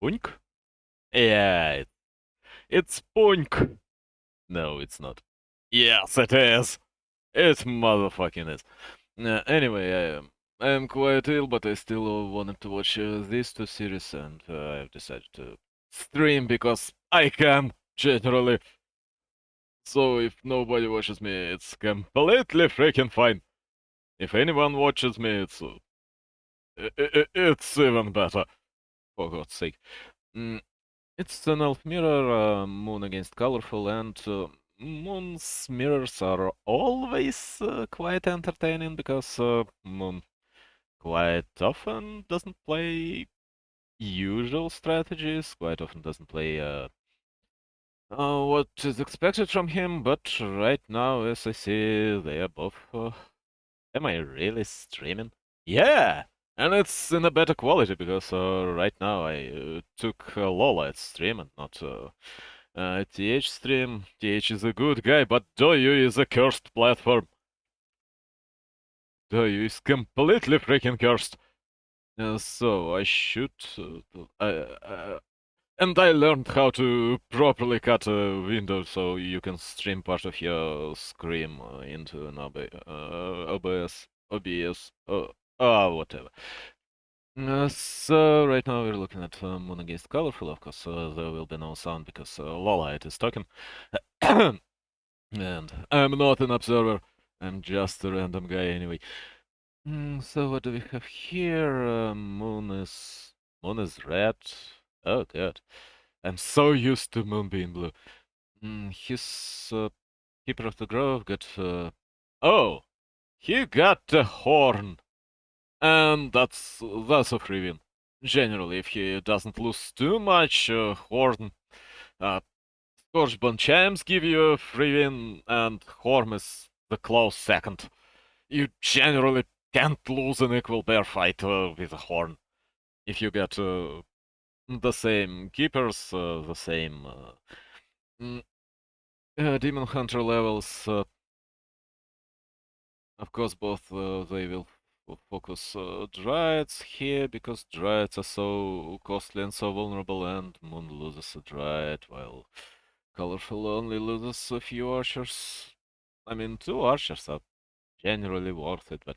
Punk? Yeah, it's Punk. No, it's not. Yes, it is. It motherfucking is. Anyway, I'm quite ill, but I still wanted to watch these two series, and I've decided to stream because I can, generally. So if nobody watches me, it's completely freaking fine. If anyone watches me, it's even better. For God's sake. Mm, it's an elf mirror, moon against colorful, and moon's mirrors are always quite entertaining because moon quite often doesn't play usual strategies, quite often doesn't play what is expected from him, but right now, as I see, they are both. Am I really streaming? Yeah! And it's in a better quality because right now I took Lola at stream and not TH stream. TH is a good guy, but Doyu is a cursed platform. Doyu is completely freaking cursed. So I should. And I learned how to properly cut a window so you can stream part of your screen into an OBS, whatever. So right now we're looking at Moon Against Colorful, of course, there will be no sound because Lolite is talking. And I'm not an observer, I'm just a random guy anyway. So what do we have here? Moon is red. Oh god. I'm so used to Moon being blue. His Keeper of the Grove got oh! He got the horn! And that's a free win. Generally, if he doesn't lose too much, Horn, Scorchbone Chimes give you a free win, and Horn is the close second. You generally can't lose an equal bear fight with a Horn. If you get the same keepers, the same mm, Demon Hunter levels, of course, both they will focus Dryads here because Dryads are so costly and so vulnerable, and Moon loses a Dryad while Colorful only loses a few archers. I mean, two archers are generally worth it, but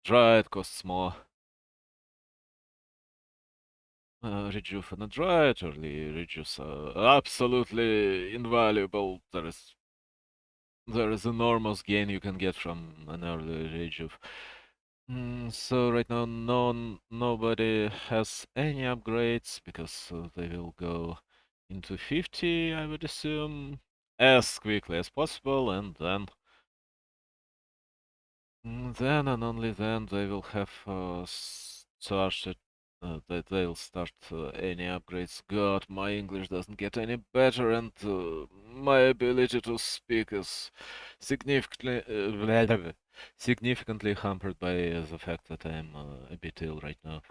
Dryad costs more. Rejuve and a Dryad early Rejuves are absolutely invaluable. There is enormous gain you can get from an early Rejuve. So right now, nobody has any upgrades because they will go into 50, I would assume, as quickly as possible, and then and only then they will have started. They'll start any upgrades. God, my English doesn't get any better, and my ability to speak is significantly significantly hampered by the fact that I'm a bit ill right now.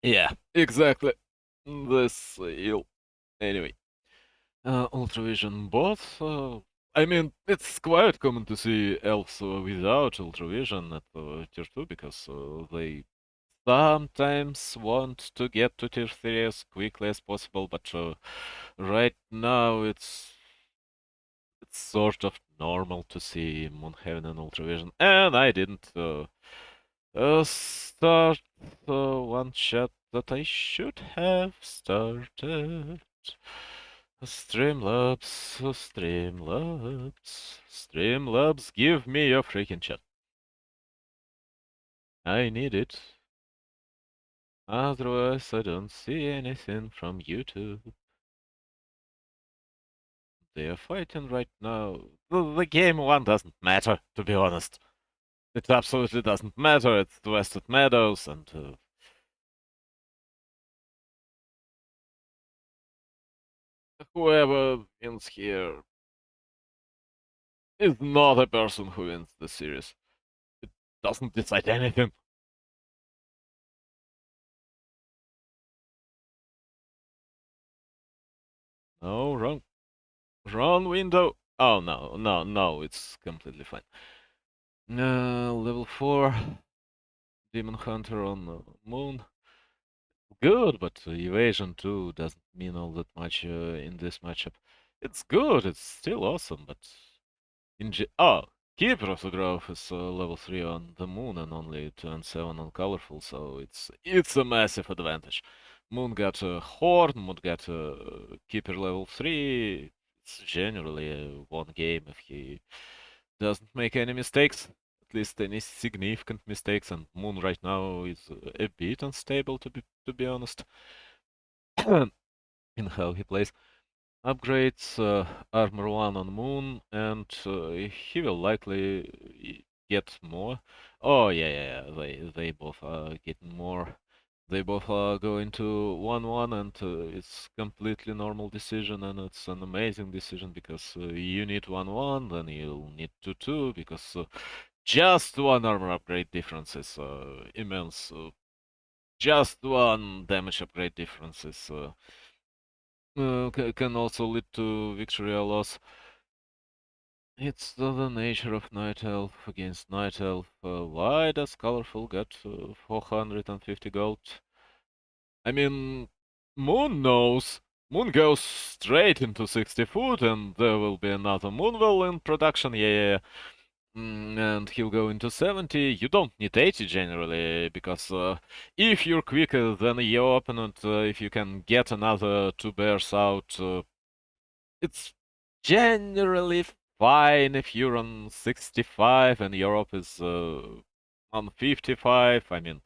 Yeah, exactly. This ill. Anyway, Ultravision both. I mean, it's quite common to see elves without Ultravision at tier 2 because they sometimes want to get to tier 3 as quickly as possible, but right now it's sort of normal to see Moon having an Ultravision, and I didn't start one chat that I should have started. Streamlabs, Streamlabs, give me your freaking chat. I need it. Otherwise, I don't see anything from YouTube. They are fighting right now. The game one doesn't matter, to be honest. It absolutely doesn't matter. It's the Wested Meadows, and whoever wins here is not a person who wins the series. It doesn't decide anything. No, wrong window. Oh no, it's completely fine. Level 4, Demon Hunter on Moon. good, but evasion too doesn't mean all that much in this matchup. It's good, it's still awesome, but oh, Keeper of the Grove is level 3 on the Moon and only 2 and 7 on Colorful, so it's a massive advantage. Moon got a Horn, Moon got a Keeper level 3. It's generally a one game if he doesn't make any mistakes, at least any significant mistakes, and Moon right now is a bit unstable to be honest in how he plays. Upgrades armor 1 on Moon, and he will likely get more. Oh yeah, they both are getting more. They both are going to 1-1, and it's completely normal decision, and it's an amazing decision because you need 1-1, then you'll need 2-2 because just one armor upgrade difference is immense. Just one damage upgrade difference is can also lead to victory or loss. It's the nature of Night Elf against Night Elf. Why does Colorful get 450 gold? I mean, Moon knows. Moon goes straight into 60 foot, and there will be another Moonwell in production. Yeah. And he'll go into 70. You don't need 80 generally, because if you're quicker than your opponent, if you can get another 2 bears out, it's generally fine if you're on 65 and Europe is on 55. I mean,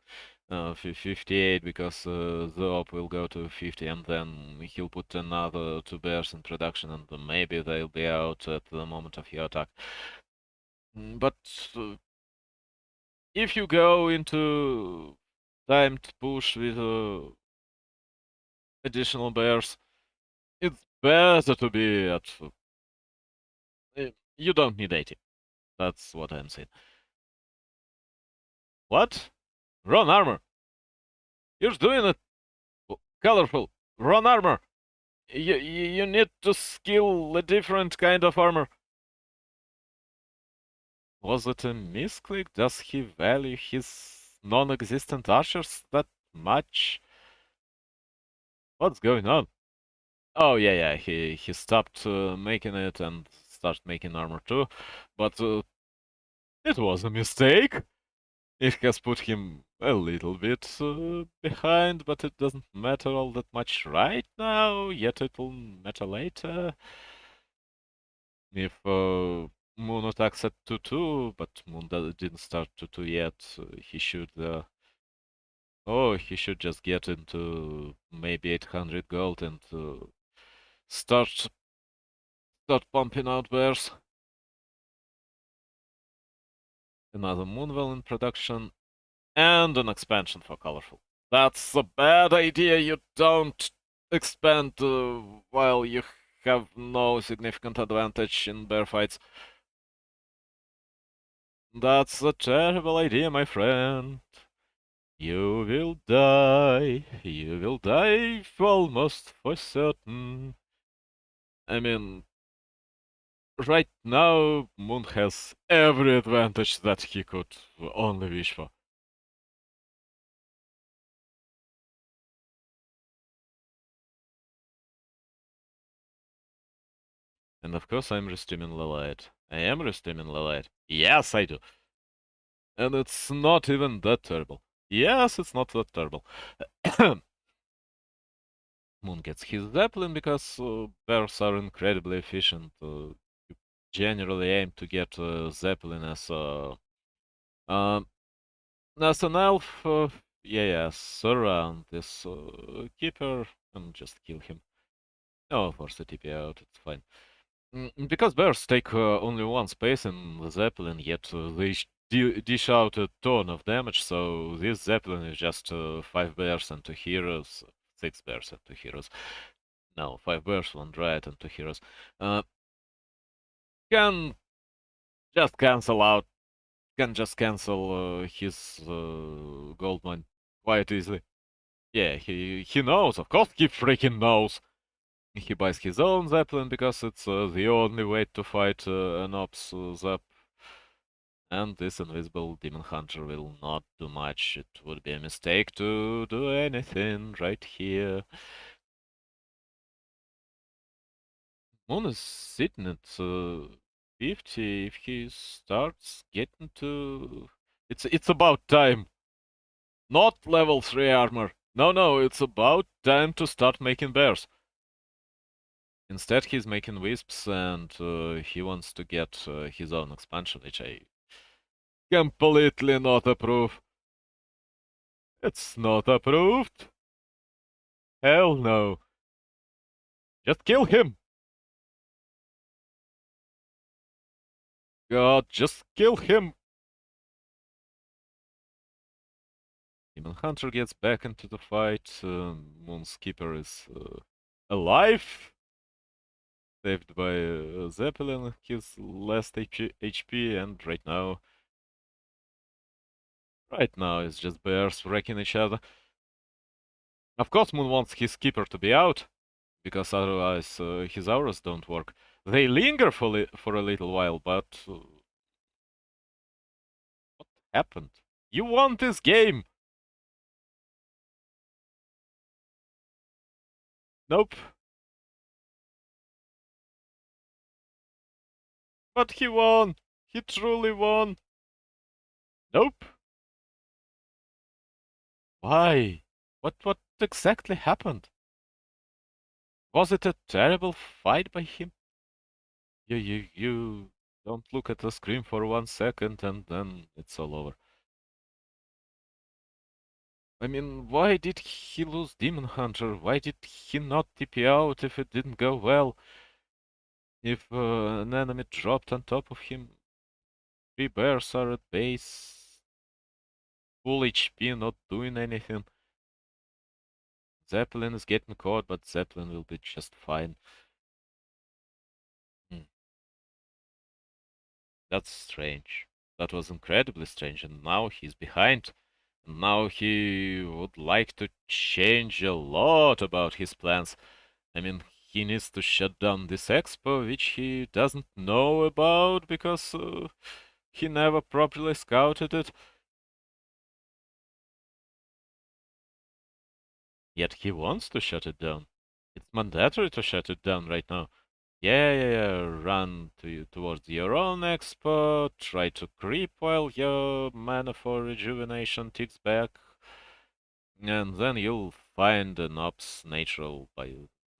58 because the op will go to 50 and then he'll put another 2 bears in production and maybe they'll be out at the moment of your attack. But if you go into timed push with additional bears, it's better to be at. You don't need 80. That's what I'm saying. What? Run armor! You're doing it! Colorful! Run armor! You need to skill a different kind of armor. Was it a misclick? Does he value his non-existent archers that much? What's going on? Oh yeah, he stopped making it and started making armor too, but it was a mistake. It has put him a little bit behind, but it doesn't matter all that much right now, yet it'll matter later. If Moon attacks at 2-2, but Moon didn't start 2-2 yet, he should... he should just get into maybe 800 gold and start pumping out bears. Another Moonwell in production, and an expansion for Colorful. That's a bad idea. You don't expand while you have no significant advantage in bear fights. That's a terrible idea, my friend. You will die. You will die almost for certain. I mean, right now, Moon has every advantage that he could only wish for. And of course I'm restreaming Lilith. I am restreaming Lilith. Yes, I do. And it's not even that terrible. Yes, it's not that terrible. Moon gets his Zeppelin because bears are incredibly efficient. You generally aim to get Zeppelin as um, an elf. Yeah, surround this keeper and just kill him. Oh, force the TP out, it's fine. Because bears take only one space in the Zeppelin, yet they dish out a ton of damage, so this Zeppelin is just 5 bears and 2 heroes, 6 bears and 2 heroes. No, 5 bears, 1 Dryad and 2 heroes. Can just cancel out, his gold mine quite easily. Yeah, he knows, of course he freaking knows. He buys his own Zeppelin because it's the only way to fight an ops Zepp. And this invisible demon hunter will not do much. It would be a mistake to do anything right here. Moon is sitting at 50. If he starts getting to... It's about time. Not level 3 armor. No, no, it's about time to start making bears. Instead, he's making wisps and he wants to get his own expansion, which I completely not approve. It's not approved. Hell no. Just kill him. God, just kill him. Demon Hunter gets back into the fight. Moonskipper is alive. Saved by Zeppelin, his last HP, and right now it's just bears wrecking each other. Of course, Moon wants his keeper to be out, because otherwise his auras don't work. They linger for a little while, but what happened? You won this game! Nope. But he won! He truly won! Nope. Why? What exactly happened? Was it a terrible fight by him? You don't look at the screen for 1 second and then it's all over. I mean, why did he lose Demon Hunter? Why did he not TP out if it didn't go well? If an enemy dropped on top of him, 3 bears are at base, full HP, not doing anything. Zeppelin is getting caught, but Zeppelin will be just fine. Hmm. That's strange. That was incredibly strange, and now he's behind. And now he would like to change a lot about his plans. I mean, he needs to shut down this expo, which he doesn't know about because he never properly scouted it. Yet he wants to shut it down. It's mandatory to shut it down right now. Yeah. Run towards your own expo, try to creep while your mana for rejuvenation ticks back, and then you'll find an ops natural by...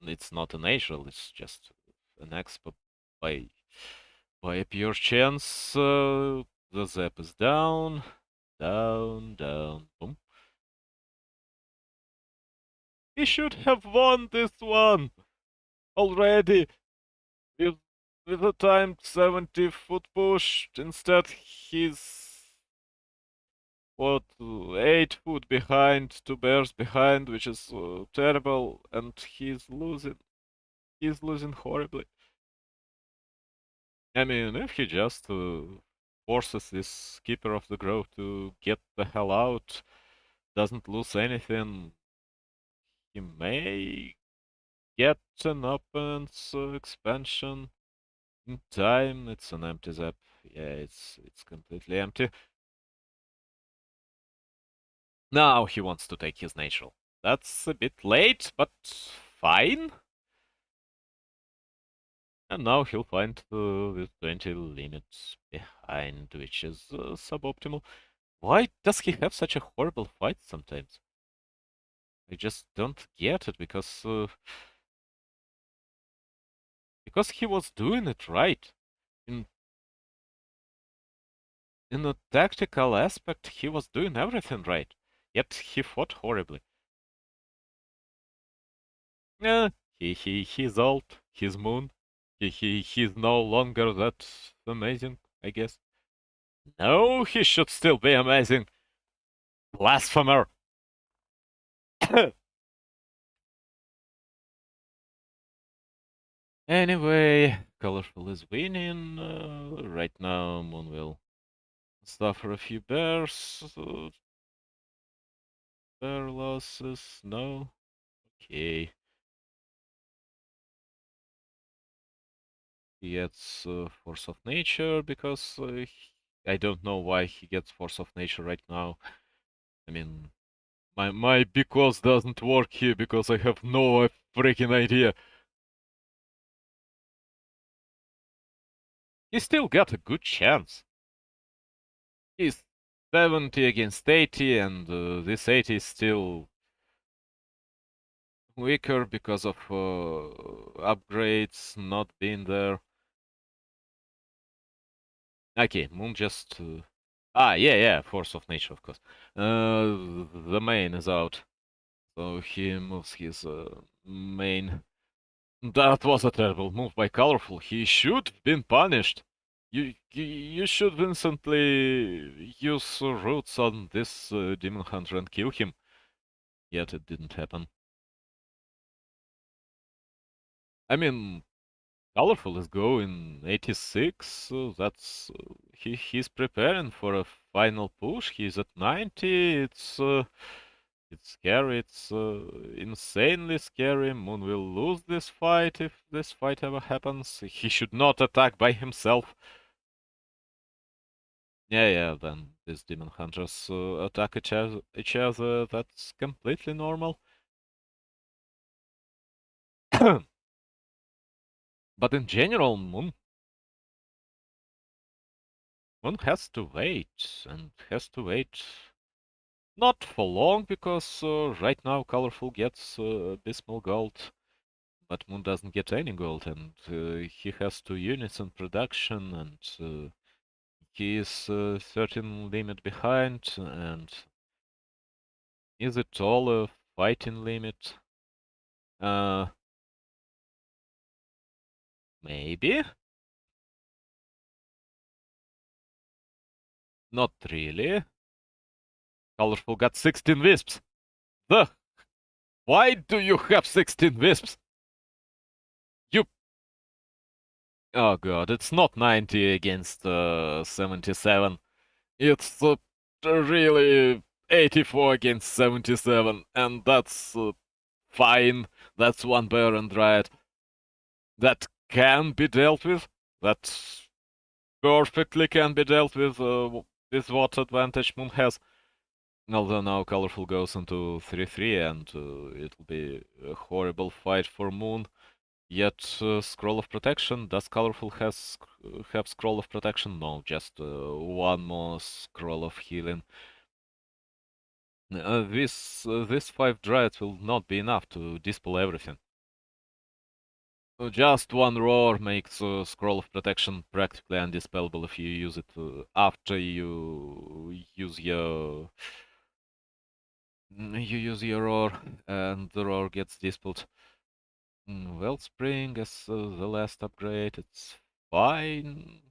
It's not a natural, it's just an expo by a pure chance. The zap is down, down, boom. He should have won this one already. With, with a timed 70 foot push, instead he's what 8 foot behind, 2 bears behind, which is terrible, and he's losing. He's losing horribly. I mean, if he just forces this keeper of the grove to get the hell out, doesn't lose anything, he may get an opponent's expansion in time. It's an empty zap. Yeah, it's completely empty. Now he wants to take his natural. That's a bit late, but fine. And now he'll find with 20 limits behind, which is suboptimal. Why does he have such a horrible fight sometimes? I just don't get it, because he was doing it right. In in a tactical aspect, he was doing everything right. Yet he fought horribly. Yeah, he's old, he's Moon. He's no longer that amazing, I guess. No, he should still be amazing. Blasphemer! Anyway, Colorful is winning. Right now, Moon will suffer a few bears. Bear losses, no. Okay. He gets Force of Nature because I don't know why he gets Force of Nature right now. I mean, my because doesn't work here because I have no freaking idea. He still got a good chance. He's 70 against 80, and this 80 is still weaker because of upgrades not being there. Okay, Moon just... yeah, Force of Nature, of course. The main is out, so he moves his main. That was a terrible move by Colorful. He should have been punished. You should instantly use roots on this Demon Hunter and kill him. Yet it didn't happen. I mean, Colorful is going 86, so that's he's preparing for a final push. He's at 90. It's scary. It's insanely scary. Moon will lose this fight if this fight ever happens. He should not attack by himself. Yeah. Then these demon hunters attack each other. That's completely normal. But in general, Moon has to wait and has to wait not for long because right now Colorful gets Abysmal Gold, but Moon doesn't get any gold, and he has 2 units in production, and he is 13 limit behind. And is it all a fighting limit? Uh, Maybe. Not really. Colorful got 16 wisps. The Why do you have 16 wisps? You Oh god, it's not 90 against 77. It's really 84 against 77, and that's fine. That's one Baron Dryad that can be dealt with. That perfectly can be dealt with what advantage Moon has. Although now Colorful goes into 3-3, and it'll be a horrible fight for Moon. Yet, Scroll of Protection. Does Colorful have Scroll of Protection? No, just one more Scroll of Healing. This 5 Dryads will not be enough to dispel everything. Just one roar makes Scroll of Protection practically undispellable if you use it after you use your roar, and the roar gets dispelled. Wellspring as the last upgrade, it's fine.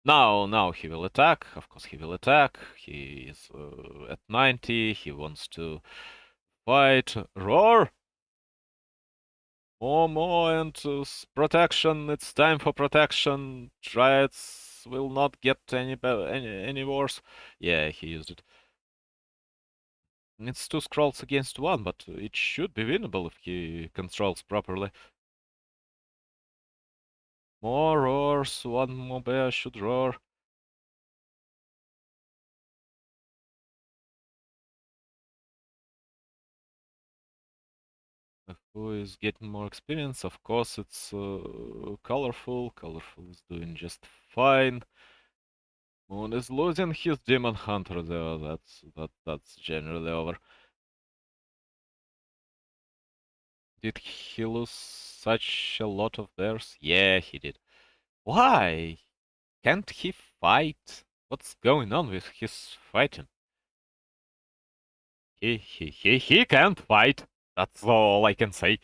Now he will attack. Of course he will attack. He is at 90. He wants to fight. Roar! More, and protection. It's time for protection. Dryads will not get any worse. Yeah, he used it. It's 2 scrolls against 1, but it should be winnable if he controls properly. More roars. One more bear should roar. Who is getting more experience? Of course, it's Colorful. Colorful is doing just fine. Moon is losing his Demon Hunter though. That's generally over. Did he lose such a lot of bears? Yeah, he did. Why? Can't he fight? What's going on with his fighting? He can't fight. That's all I can say.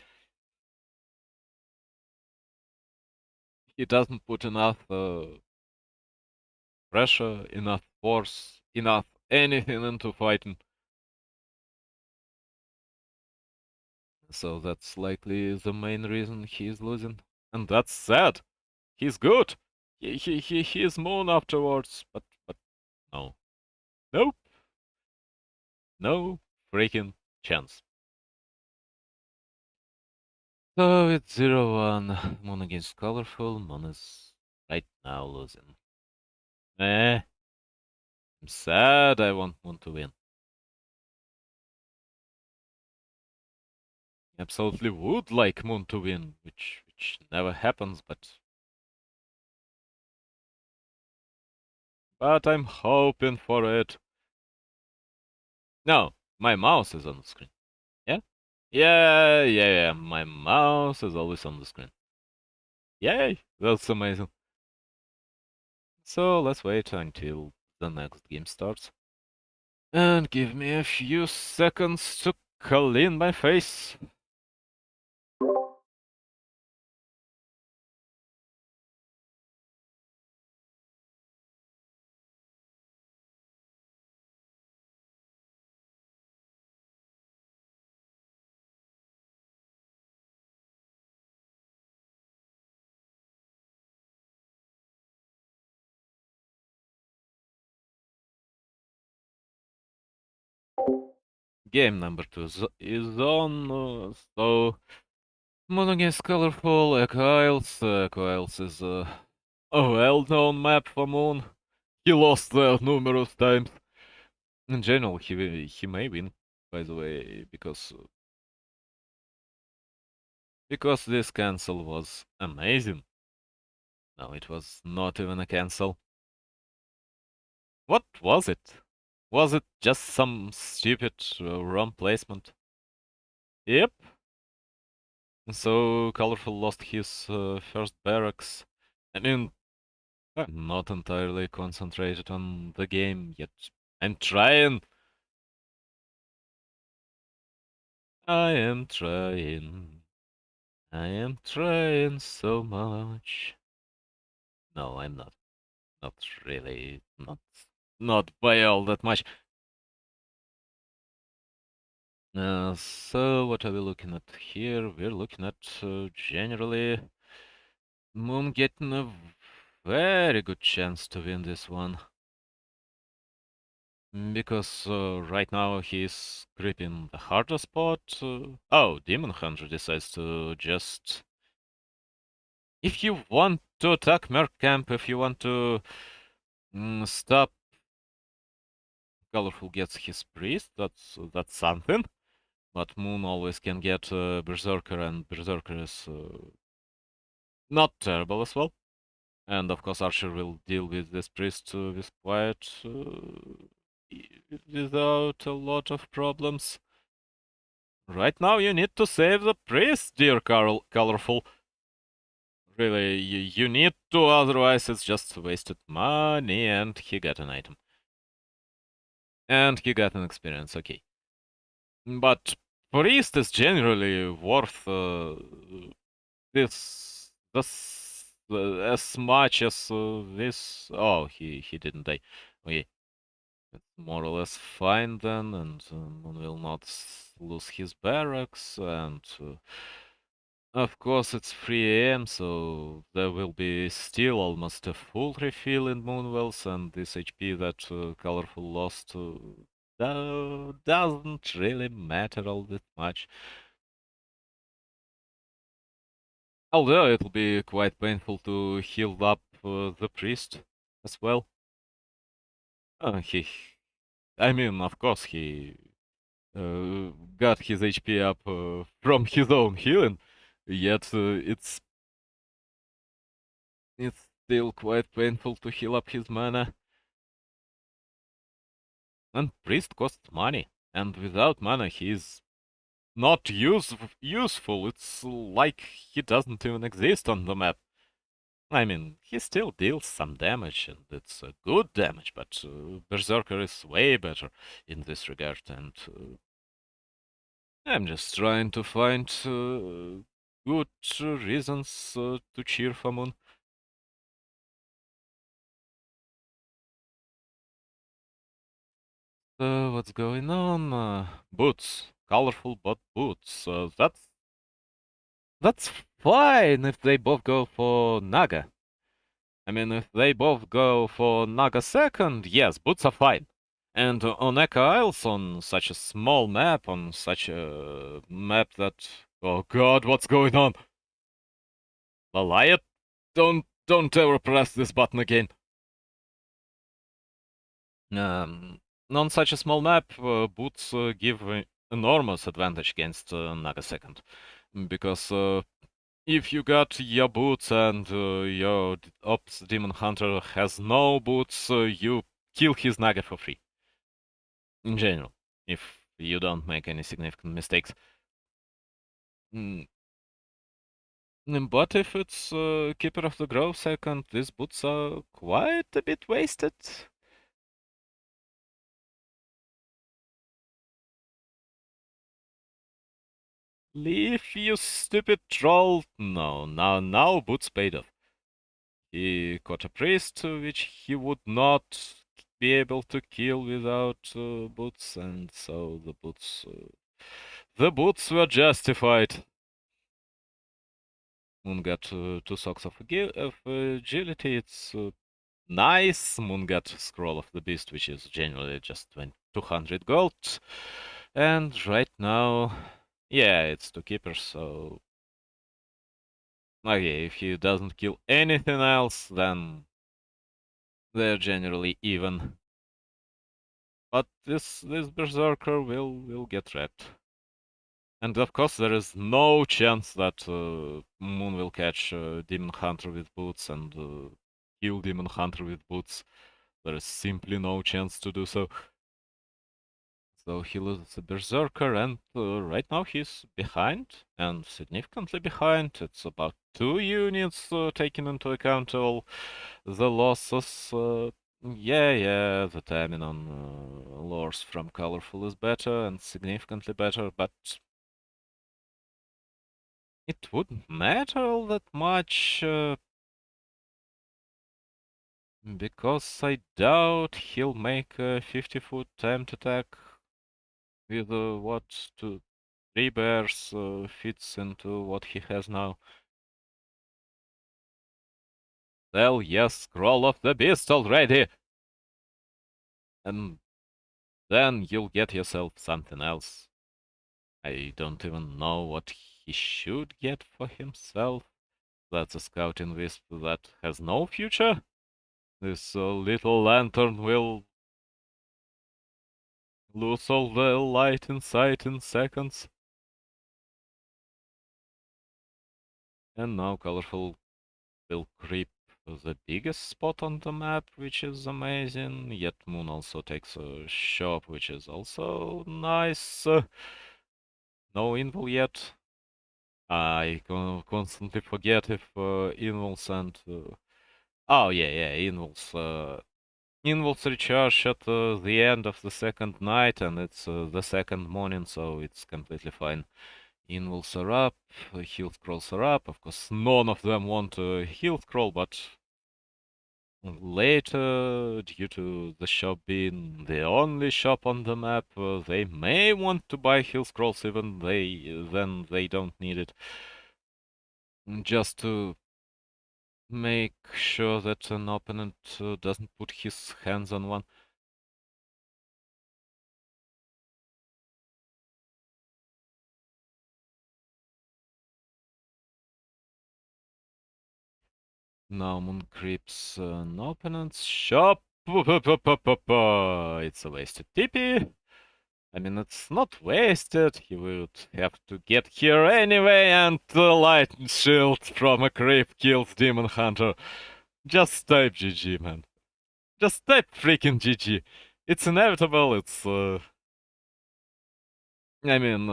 He doesn't put enough pressure, enough force, enough anything into fighting. So that's likely the main reason he's losing. And that's sad. He's good. He's Moon afterwards, but no. Nope. No freaking chance. So it's 0-1. Moon against Colorful. Moon is right now losing. Eh. I'm sad I want Moon to win. Absolutely would like Moon to win, which never happens, but I'm hoping for it. No, my mouse is on the screen. Yeah? Yeah. My mouse is always on the screen. Yay! That's amazing. So let's wait until the next game starts. And give me a few seconds to clean my face. Game number 2 is on, so Moon is colorful, Echo Isles is a well-known map for Moon. He lost there numerous times. In general, he may win, by the way, because this cancel was amazing. No, it was not even a cancel. What was it? Was it just some stupid ROM placement? Yep. So Colorful lost his first barracks. I mean, I'm not entirely concentrated on the game yet. I'm trying. I am trying. I am trying so much. No, I'm not. Not really. Not by all that much. So what are we looking at here? We're looking at generally Moon getting a very good chance to win this one. Because right now he's gripping the harder spot. Oh, Demon Hunter decides to just... If you want to attack Merc Camp, if you want to stop Colorful gets his priest, that's something. But Moon always can get Berserker, and Berserker is not terrible as well. And of course Archer will deal with this priest with quiet, without a lot of problems. Right now you need to save the priest, dear Colorful. Really, you need to, otherwise it's just wasted money, and he got an item. And he got an experience, okay. But priest is generally worth this as much as this. Oh, he didn't die. Okay, it's more or less fine then, and Moon will not lose his barracks, and of course it's 3 AM, so there will be still almost a full refill in Moonwells, and this HP that Colorful lost doesn't really matter all that much. Although it'll be quite painful to heal up the priest as well. I mean, of course, he got his HP up from his own healing, yet it's still quite painful to heal up his mana. And priest costs money, and without mana he's not useful. It's like he doesn't even exist on the map. I mean, he still deals some damage, and it's a good damage, but Berserker is way better in this regard, and I'm just trying to find good reasons to cheer for Moon. So what's going on? Boots. Colorful but boots. That's fine if they both go for Naga. I mean, if they both go for Naga second, yes, boots are fine. And on Echo Isles, on such a small map, on such a map that... Oh god, what's going on? Goliath? Don't ever press this button again. Um, on such a small map, boots give enormous advantage against Nagasecond. Because if you got your boots and your Ops Demon Hunter has no boots, you kill his Naga for free. In general, if you don't make any significant mistakes. Mm, but if it's Keeper of the Grove second, these boots are quite a bit wasted. Leave, you stupid troll! No, now boots paid off. He caught a priest, which he would not be able to kill without boots, and so the boots were justified. Moon got 2 socks of agility. It's nice. Moon got Scroll of the Beast, which is generally just 200 gold. And right now, yeah, it's 2 keepers, so okay, if he doesn't kill anything else, then they're generally even. But this berserker will get wrecked. And of course, there is no chance that Moon will catch Demon Hunter with boots and kill Demon Hunter with boots. There is simply no chance to do so. So he loses a berserker, and right now he's behind, and significantly behind. It's about 2 units taking into account all the losses. Yeah, the timing on lures from Colorful is better and significantly better, but it wouldn't matter all that much because I doubt he'll make a 50-foot timed attack with what 3 bears fits into what he has now. Well, yes, Scroll of the Beast already! And then you'll get yourself something else. I don't even know what he should get for himself. That's a scouting wisp that has no future. This little lantern will lose all the light in sight in seconds. And now Colorful will creep the biggest spot on the map, which is amazing. Yet Moon also takes a shop, which is also nice. No invul yet. I constantly forget if invuls and... oh, yeah, invuls. Invuls recharge at the end of the second night, and it's the second morning, so it's completely fine. Invuls are up, heal scrolls are up. Of course, none of them want a heal scroll, but later, due to the shop being the only shop on the map, they may want to buy heal scrolls even then they don't need it. Just to make sure that an opponent doesn't put his hands on one. Now Moon creeps an opponent's shop. It's a wasted TP. I mean, it's not wasted. He would have to get here anyway, and the light shield from a creep kills Demon Hunter. Just type GG, man. Just type freaking GG. It's inevitable. I mean,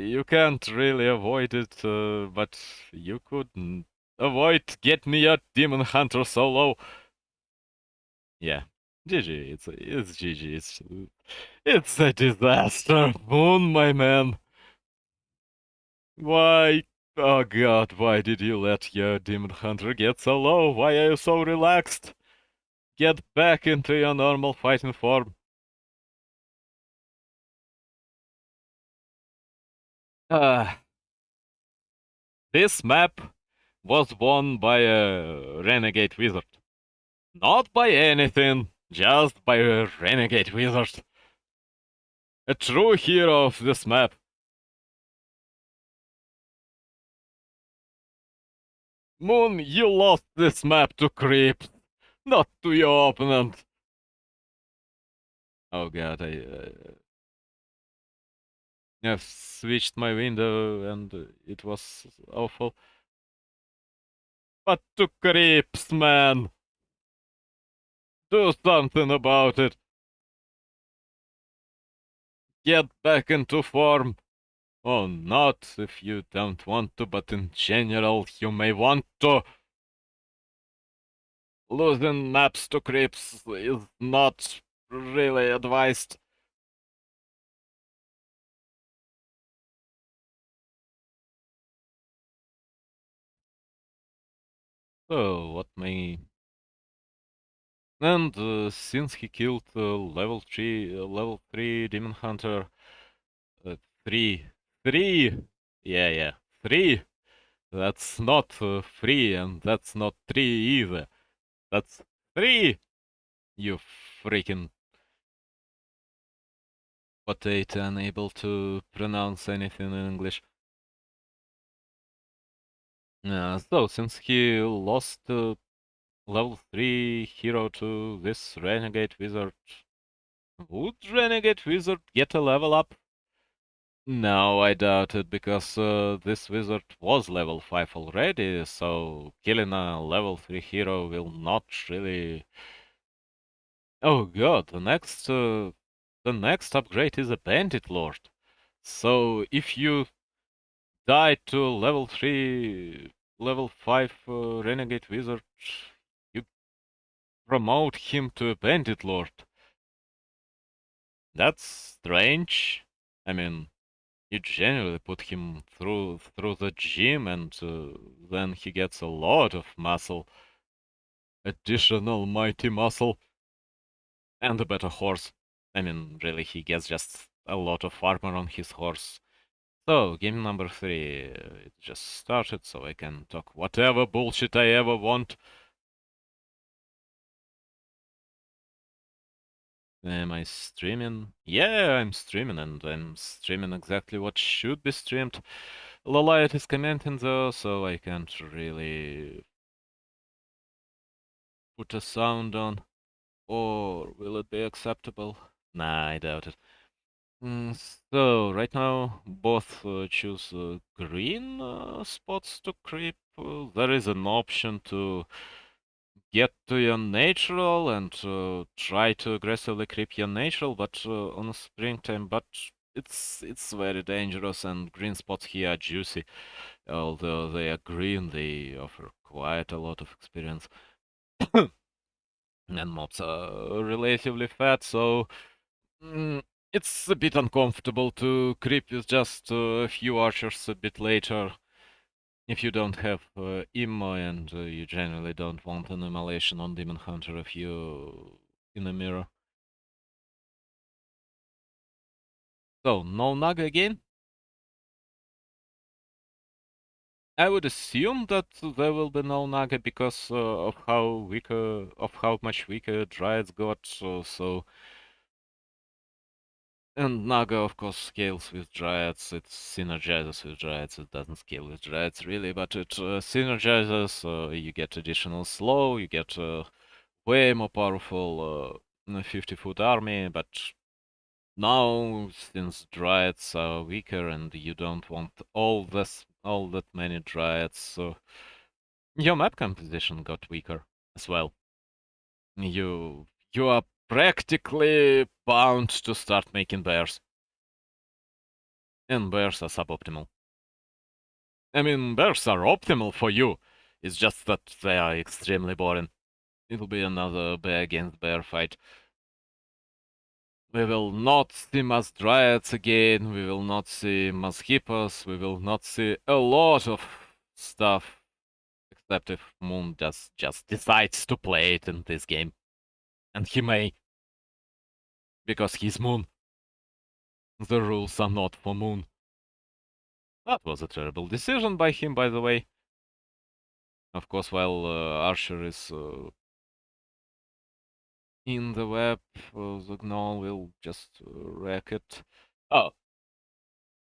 you can't really avoid it, but you could avoid get me a Demon Hunter solo. Yeah, GG. It's GG. It's a disaster, Moon, my man. Why? Oh God, why did you let your Demon Hunter get so low? Why are you so relaxed? Get back into your normal fighting form. Ah, this map was won by a renegade wizard. Not by anything, just by a renegade wizard. A true hero of this map. Moon, you lost this map to creeps, not to your opponent. Oh god, I've switched my window and it was awful. But to creeps, man! Do something about it! Get back into form! Oh, not if you don't want to, but in general, you may want to. Losing maps to creeps is not really advised. So, what may... And since he killed level 3 Demon Hunter, uh, 3, 3, yeah, yeah, 3, that's not 3, and that's not 3 either, that's 3, you freaking potato unable to pronounce anything in English. So, since he lost level 3 hero to this Renegade Wizard, would Renegade Wizard get a level up? No, I doubt it, because this wizard was level 5 already, so killing a level 3 hero will not really... Oh god, the next upgrade is a Bandit Lord. So if you die to level 3, level 5 Renegade Wizard, you promote him to a Bandit Lord. That's strange. I mean, you generally put him through the gym, and then he gets a lot of muscle, additional mighty muscle, and a better horse. I mean, really, he gets just a lot of armor on his horse. So, game number 3, it just started, so I can talk whatever bullshit I ever want. Am I streaming? Yeah, I'm streaming, and I'm streaming exactly what should be streamed. Loliot is commenting though, so I can't really put a sound on. Or will it be acceptable? Nah, I doubt it. So, right now, both choose green spots to creep. There is an option to get to your natural and try to aggressively creep your natural, but on a springtime, but it's very dangerous, and green spots here are juicy. Although they are green, they offer quite a lot of experience. And mobs are relatively fat, so it's a bit uncomfortable to creep with just a few archers a bit later. If you don't have immo, and you generally don't want an immolation on Demon Hunter if you in a mirror. So, no Naga again? I would assume that there will be no Naga because of how much weaker Dryads got, so... And Naga, of course, scales with Dryads, it synergizes with Dryads, it doesn't scale with Dryads really, but it synergizes, you get additional slow, you get way more powerful 50-foot army, but now, since Dryads are weaker and you don't want all that many Dryads, so your map composition got weaker as well. You are practically bound to start making bears. And bears are suboptimal. I mean, bears are optimal for you. It's just that they are extremely boring. It'll be another bear against bear fight. We will not see mass dryads again, we will not see mass hippos, we will not see a lot of stuff. Except if Moon just decides to play it in this game. And he may. Because he's Moon. The rules are not for Moon. That was a terrible decision by him, by the way. Of course, while Archer is in the web, the Gnoll will just wreck it. Oh,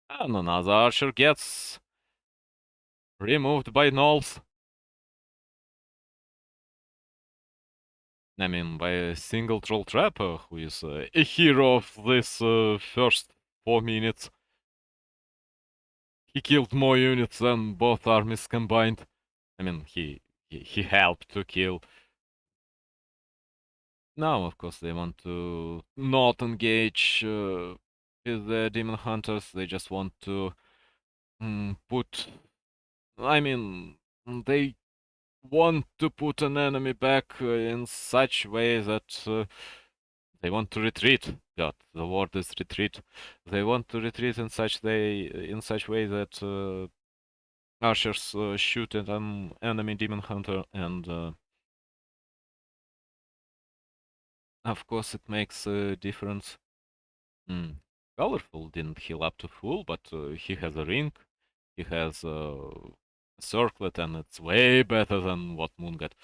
and another Archer gets removed by Gnolls. I mean, by a single troll trapper, who is a hero of this first 4 minutes. He killed more units than both armies combined. I mean, he helped to kill. Now, of course, they want to not engage with the demon hunters. They just want to put. I mean, they want to put an enemy back in such way that they want to retreat. God, the word is retreat. They want to retreat in such way that archers shoot at an enemy demon hunter, and of course it makes a difference. Colorful didn't heal up to full, but he has a ring. He has a circlet, and it's way better than what Moon got.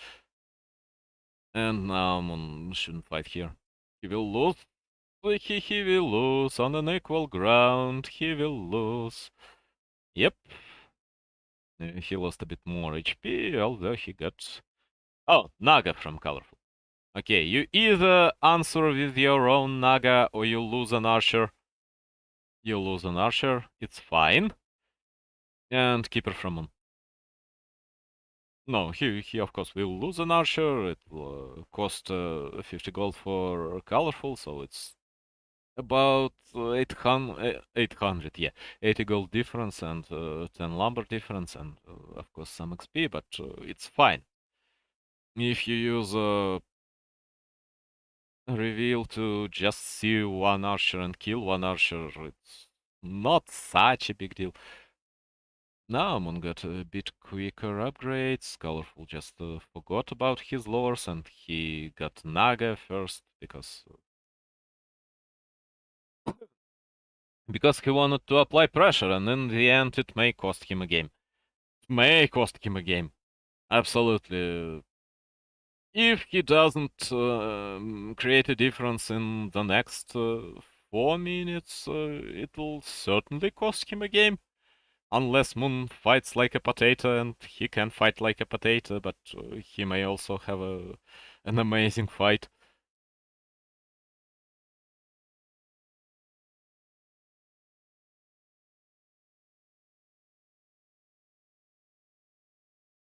And now Moon shouldn't fight here. He will lose. He will lose on an equal ground. He will lose. Yep. He lost a bit more HP, although he got... Oh, Naga from Colorful. Okay, you either answer with your own Naga or you lose an archer. You lose an archer, it's fine. And Keeper from Moon. No, he of course will lose an archer. It will cost 50 gold for Colorful, so it's about 800, yeah. 80 gold difference and 10 lumber difference and of course some XP, but it's fine. If you use reveal to just see one archer and kill one archer, it's not such a big deal. Now Moon got a bit quicker upgrades. Colorful just forgot about his lores and he got Naga first because he wanted to apply pressure, and in the end it may cost him a game. It may cost him a game. Absolutely. If he doesn't create a difference in the next 4 minutes, it'll certainly cost him a game. Unless Moon fights like a potato, and he can fight like a potato, but he may also have an amazing fight.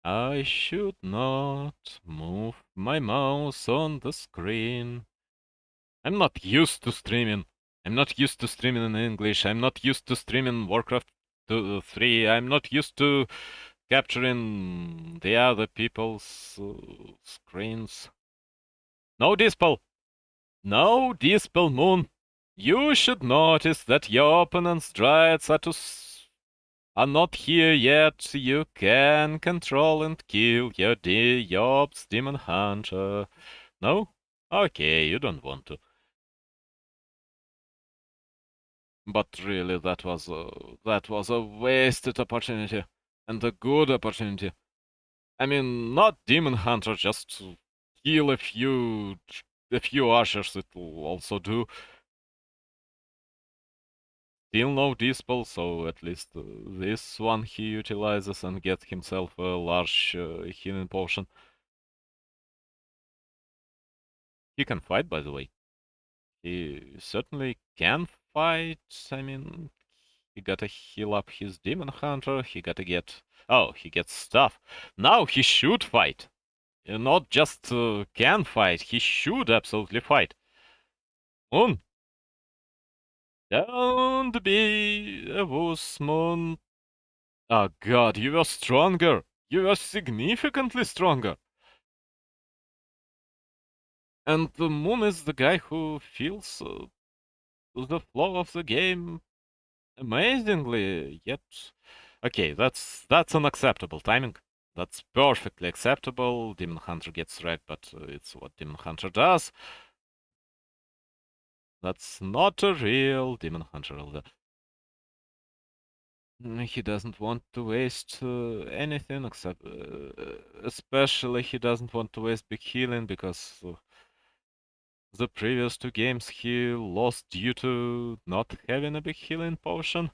I should not move my mouse on the screen. I'm not used to streaming. I'm not used to streaming in English. I'm not used to streaming Warcraft 3. I'm not used to capturing the other people's screens. No dispel! No dispel, Moon! You should notice that your opponent's dryads are not here yet. You can control and kill your Yob's demon hunter. No? Okay, you don't want to. But really, that was a wasted opportunity, and a good opportunity. I mean, not demon hunter, just kill a few archers. It will also do. Still no dispel, so at least this one he utilizes and gets himself a large healing potion. He can fight, by the way. He certainly can fight. I mean, he gotta heal up his demon hunter. He gotta get... Oh, he gets stuff. Now he should fight. Not just can fight, he should absolutely fight. Moon! Don't be a wuss, Moon. Oh god, you were stronger. You were significantly stronger. And the Moon is the guy who feels the flow of the game amazingly, yet... Okay, that's unacceptable timing. That's perfectly acceptable. Demon Hunter gets wrecked, but it's what Demon Hunter does. That's not a real Demon Hunter. He doesn't want to waste anything, except... especially he doesn't want to waste big healing, because the previous 2 games he lost due to not having a big healing potion.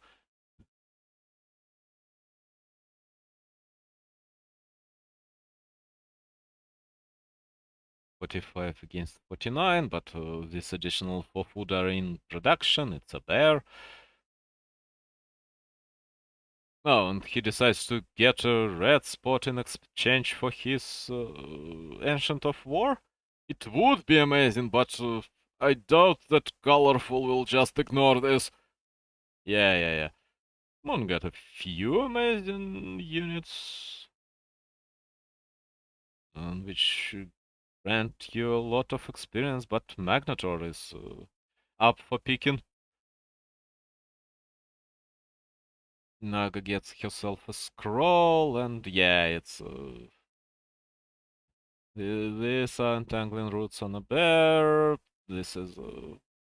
45 against 49, but this additional 4 food are in production. It's a bear. Oh, and he decides to get a red spot in exchange for his Ancient of War? It would be amazing, but I doubt that Colorful will just ignore this. Yeah. Moon got a few amazing units, which grant you a lot of experience, but Magnetor is up for picking. Naga gets herself a scroll, and yeah, it's these are entangling roots on a bear. This is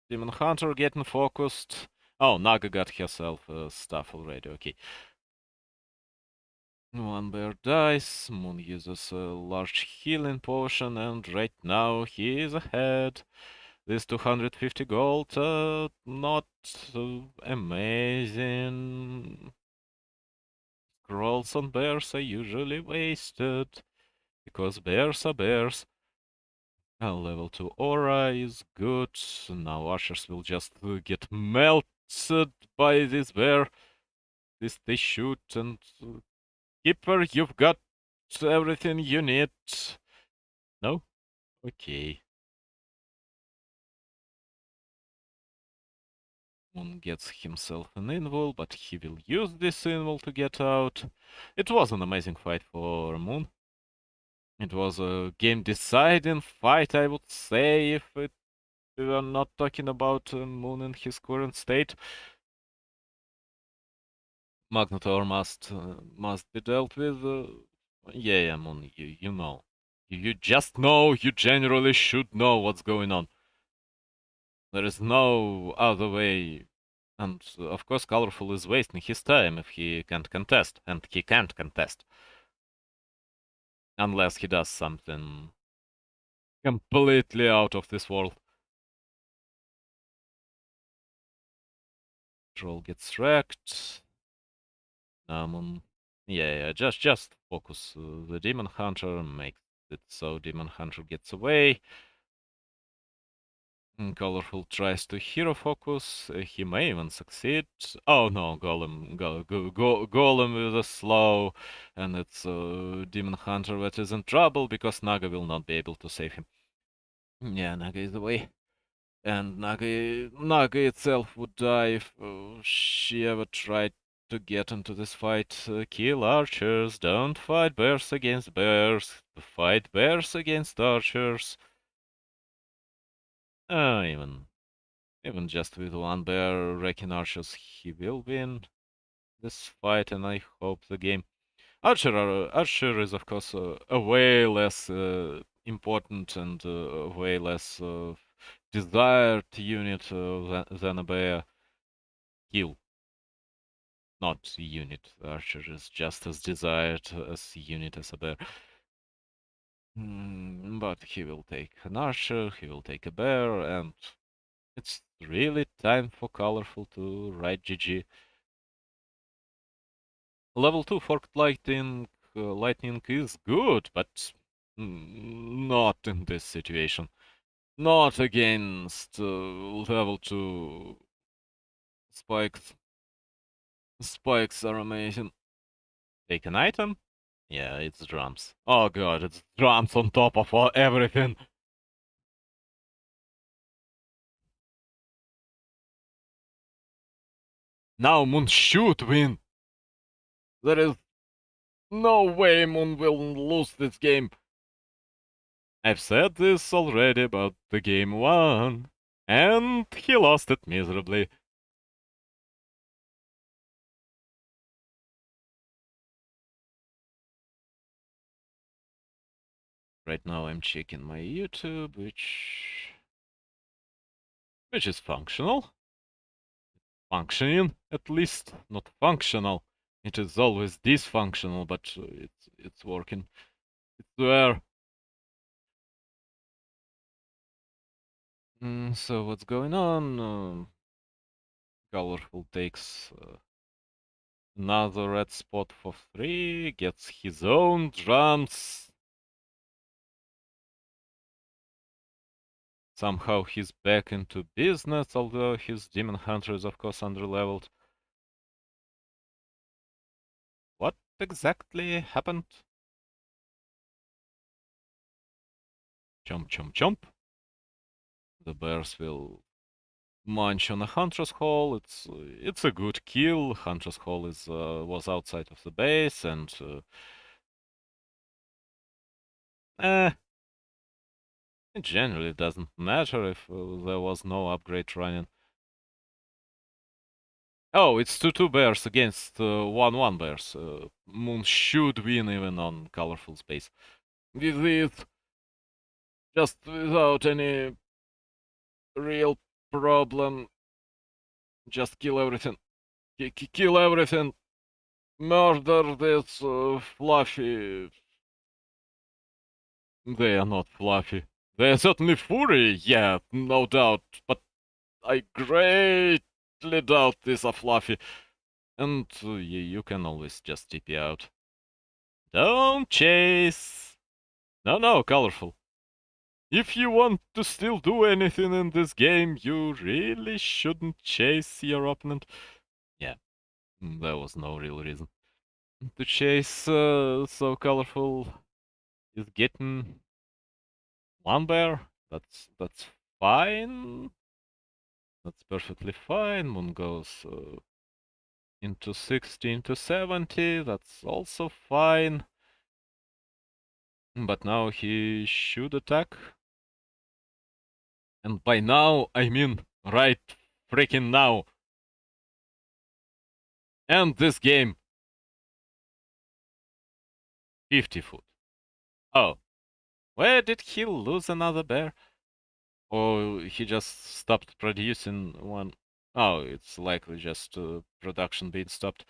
Demon Hunter getting focused. Oh, Naga got herself stuff already. Okay. One bear dies. Moon uses a large healing potion, and right now he is ahead. This 250 gold, not amazing. Scrolls on bears are usually wasted, because bears are bears. Level 2 aura is good. Now archers will just get melted by this bear. This they shoot, and Keeper, you've got everything you need. No? Okay. Moon gets himself an invul, but he will use this invul to get out. It was an amazing fight for Moon. It was a game-deciding fight, I would say, if we are not talking about Moon in his current state. Magnetor must be dealt with. Yeah, Moon, you know. You just know, you generally should know what's going on. There is no other way. And of course, Colorful is wasting his time if he can't contest, and he can't contest. Unless he does something completely out of this world. Troll gets wrecked. Yeah, just focus the Demon Hunter, makes it so Demon Hunter gets away. Colorful tries to hero focus. He may even succeed. Oh no, Golem with a slow, and it's Demon Hunter that is in trouble because Naga will not be able to save him. Yeah, Naga is away. And Naga itself would die if she ever tried to get into this fight. Kill archers, don't fight bears against bears, fight bears against archers. Even just with one bear wrecking archers, he will win this fight, and I hope the game. Archer is, of course, a way less important and way less desired unit than a bear. Kill, not unit. Archer is just as desired as unit as a bear. But he will take an archer, he will take a bear, and it's really time for Colorful to write GG. Level 2 Forked Lightning is good, but not in this situation. Not against level 2 spikes. Spikes are amazing. Take an item? Yeah, it's drums. Oh god, it's drums on top of everything. Now Moon should win. There is no way Moon will lose this game. I've said this already, but the game won. And he lost it miserably. Right now I'm checking my YouTube, which is functional. Functioning, at least, not functional. It is always dysfunctional, but it's working. It's there. So what's going on? Colorful takes another red spot for 3, gets his own drums. Somehow he's back into business, although his Demon Hunter is of course underleveled. What exactly happened? Chomp, chomp, chomp. The bears will munch on a Hunter's Hall. It's a good kill. Hunter's Hall is was outside of the base, and eh, it generally doesn't matter if there was no upgrade running. Oh, it's 2-2 bears against 1-1 bears. Moon should win even on colorful space. With it, just without any real problem, just kill everything. Kill everything. Murder this fluffy. They are not fluffy. They are certainly furry, yeah, no doubt, but I greatly doubt these are fluffy. And you can always just TP out. Don't chase! No, colorful. If you want to still do anything in this game, you really shouldn't chase your opponent. Yeah, there was no real reason to chase so colorful is getting one bear. That's fine. That's perfectly fine. Moon goes into 60, into 70. That's also fine. But now he should attack. And by now, I mean right freaking now. End this game. 50 foot. Oh, where did he lose another bear? Or he just stopped producing one? Oh, it's likely just production being stopped.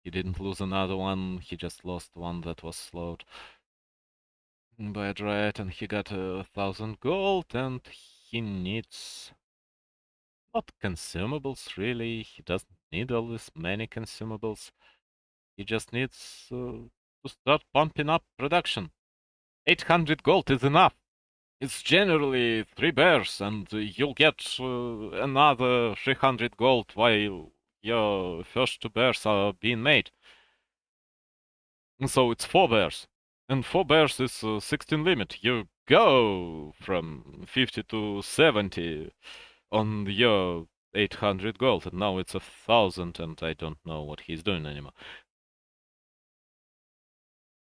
He didn't lose another one, he just lost one that was slowed by a dryad, and he got 1,000 gold, and he needs not consumables really. He doesn't need all this many consumables. He just needs to start pumping up production. 800 gold is enough. It's generally 3 bears, and you'll get another 300 gold while your first 2 bears are being made. And so it's 4 bears. And 4 bears is 16 limit. You go from 50 to 70 on your 800 gold, and now it's 1,000, and I don't know what he's doing anymore.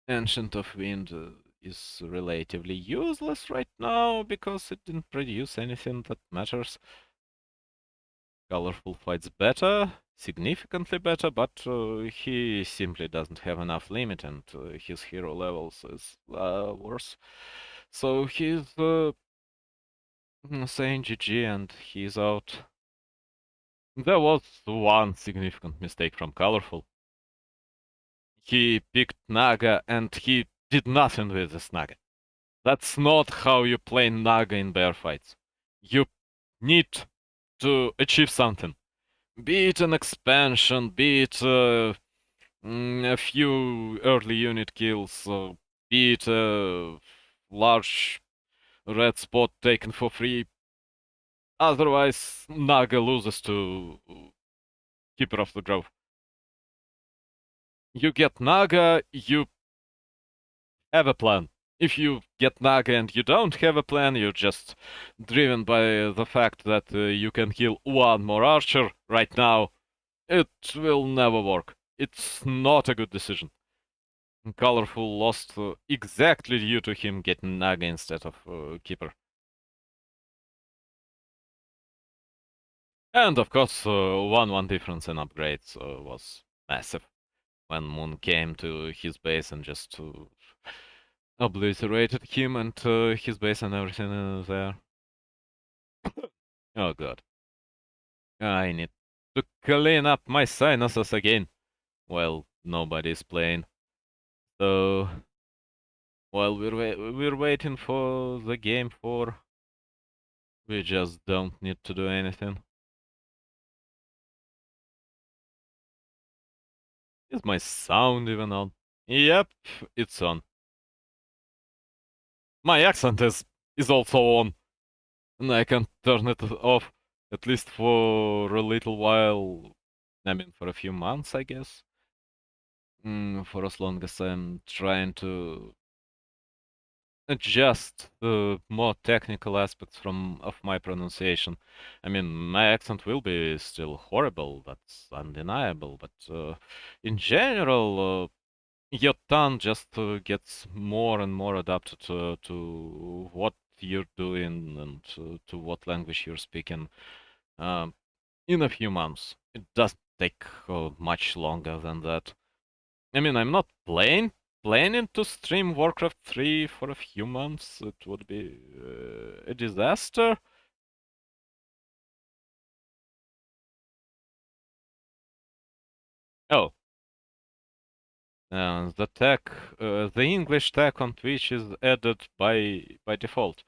Ancient of Wind is relatively useless right now because it didn't produce anything that matters. Colorful fights better, significantly better, but he simply doesn't have enough limit, and his hero levels is worse. So he's saying GG, and he's out. There was one significant mistake from Colorful. He picked Naga, and he did nothing with this Naga. That's not how you play Naga in bear fights. You need to achieve something. Be it an expansion, be it a few early unit kills, be it a large red spot taken for free. Otherwise, Naga loses to Keeper of the Grove. You get Naga, you have a plan. If you get Naga and you don't have a plan, you're just driven by the fact that you can kill one more archer right now. It will never work. It's not a good decision. Colorful lost exactly due to him getting Naga instead of Keeper. And of course, 1-1 difference in upgrades was massive when Moon came to his base and just obliterated him and his base and everything there. Oh god. I need to clean up my sinuses again. Well, nobody's playing. So, while we're waiting for the game 4, we just don't need to do anything. Is my sound even on? Yep, it's on. My accent is also on. and I can turn it off at least for a little while. I mean, for a few months, I guess. For as long as I'm trying to adjust the more technical aspects from of my pronunciation. I mean, my accent will be still horrible, that's undeniable, but in general, your tongue just gets more and more adapted to what you're doing and to what language you're speaking um, in a few months. It doesn't take much longer than that. I mean, I'm not planning to stream Warcraft 3 for a few months. It would be a disaster. Oh, the English tag on Twitch is added by default.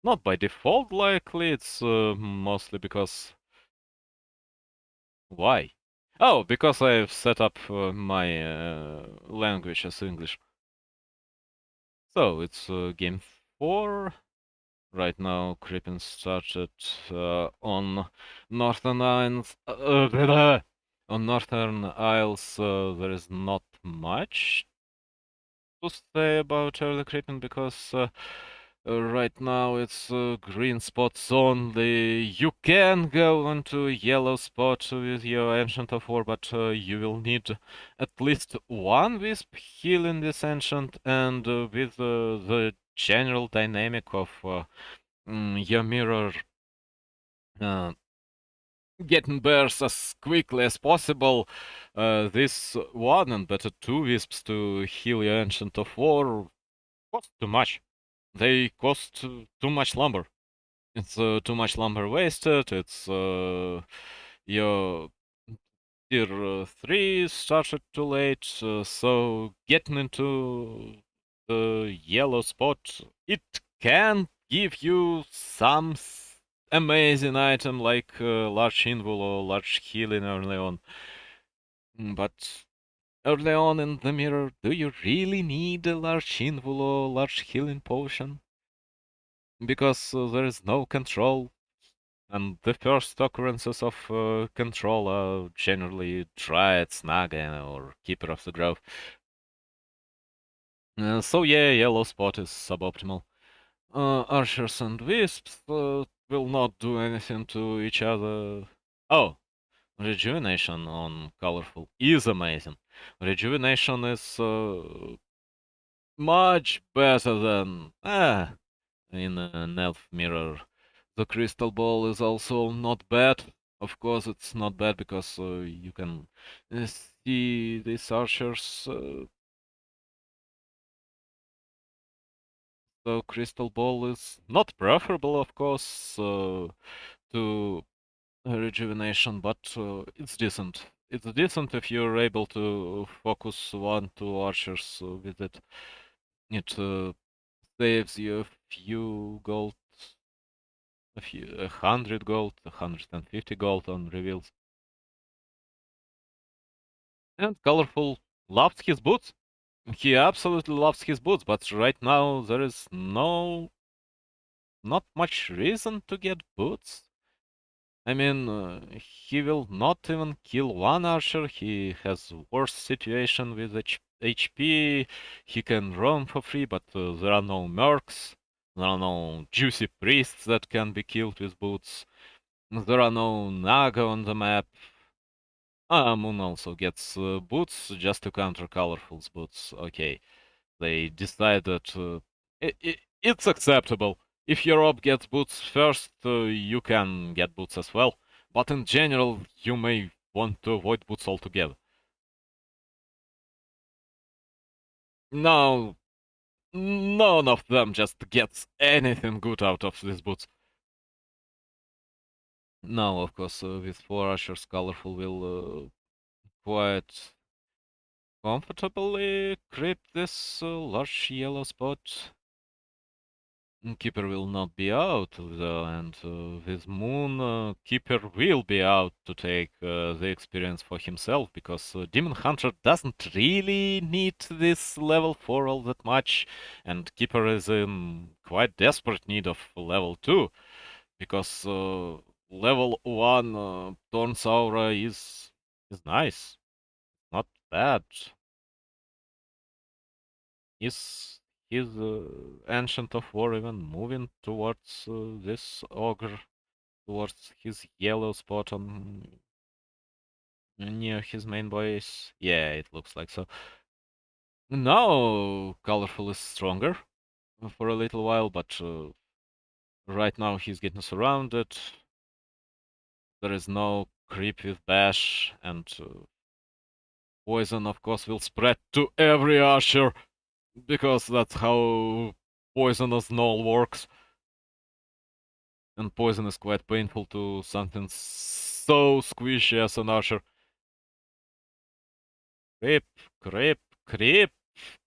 Not by default, likely. It's mostly because why? Oh, because I've set up my language as English. So it's game 4. Right now, creeping started on Northern Isles. On Northern Isles, there is not much to say about early creeping because right now it's green spots only. You can go onto yellow spot with your Ancient of War, but you will need at least one Wisp healing this Ancient, and with the general dynamic of your mirror uh, getting bears as quickly as possible. This one and better two wisps to heal your Ancient of War cost too much. They cost too much lumber. It's too much lumber wasted. It's your tier 3 started too late, so getting into the yellow spot, it can give you some amazing item like large invul or large healing early on. But early on in the mirror, do you really need a large invul or large healing potion? Because there is no control, and the first occurrences of control are generally Dryad, Naga, or Keeper of the Grove. So yeah, yellow spot is suboptimal. Archers and Wisps will not do anything to each other. Oh, Rejuvenation on Colorful is amazing. Rejuvenation is much better than in an Elf Mirror. The Crystal Ball is also not bad. Of course, it's not bad because you can see these archers. The Crystal Ball is not preferable, of course, to Rejuvenation, but it's decent. It's decent if you're able to focus 1, 2 archers with it. It saves you a few gold, 100 gold, 150 gold on reveals. And Colorful loves his boots. He absolutely loves his boots, but right now there is not much reason to get boots. I mean, he will not even kill one archer. He has worse situation with HP. He can roam for free, but there are no mercs. There are no juicy priests that can be killed with boots. There are no Naga on the map. Moon also gets boots just to counter Colorful's boots. Okay, they decided it's acceptable. If your op gets boots first, you can get boots as well. But in general, you may want to avoid boots altogether. No, none of them just gets anything good out of these boots. Now, of course, with 4 archers, Colorful will quite comfortably creep this large yellow spot. Keeper will not be out, though, and with Moon, Keeper will be out to take the experience for himself, because Demon Hunter doesn't really need this level 4 all that much, and Keeper is in quite desperate need of level 2, because level 1 Thorn's aura is nice, not bad. Is his Ancient of War even moving towards this ogre, towards his yellow spot on near his main base? Yeah, it looks like so. Now Colorful is stronger for a little while, but right now he's getting surrounded. There is no creep with Bash, and poison, of course, will spread to every archer, because that's how poisonous null works. And poison is quite painful to something so squishy as an archer. Creep, creep, creep.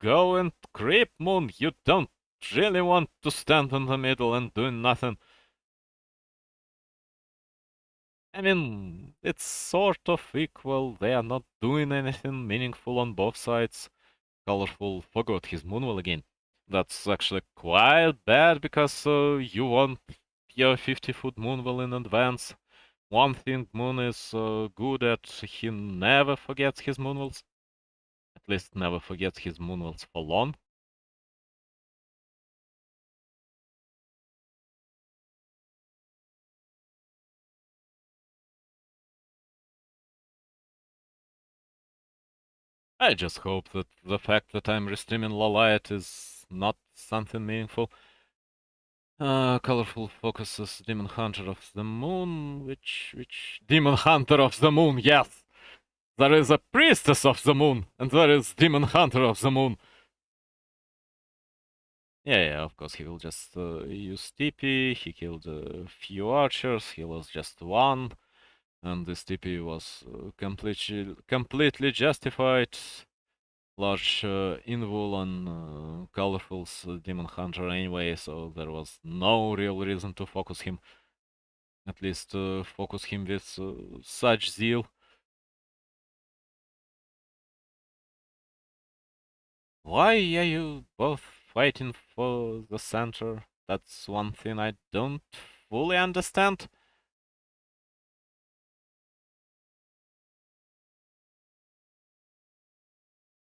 Go and creep, Moon. You don't really want to stand in the middle and do nothing. I mean, it's sort of equal. They are not doing anything meaningful on both sides. Colorful forgot his Moonwell again. That's actually quite bad, because you want your 50-foot Moonwell in advance. One thing Moon is good at, he never forgets his Moonwells. At least never forgets his Moonwells for long. I just hope that the fact that I'm restreaming Lolite is not something meaningful. Colorful focuses Demon Hunter of the Moon, which Demon Hunter of the Moon, yes! There is a Priestess of the Moon, and there is Demon Hunter of the Moon. Yeah, of course, he will just use TP, he killed a few archers, he lost just one, and this TP was completely justified. Large invul on Colorful's Demon Hunter anyway, so there was no real reason to focus him. At least focus him with such zeal. Why are you both fighting for the center? That's one thing I don't fully understand.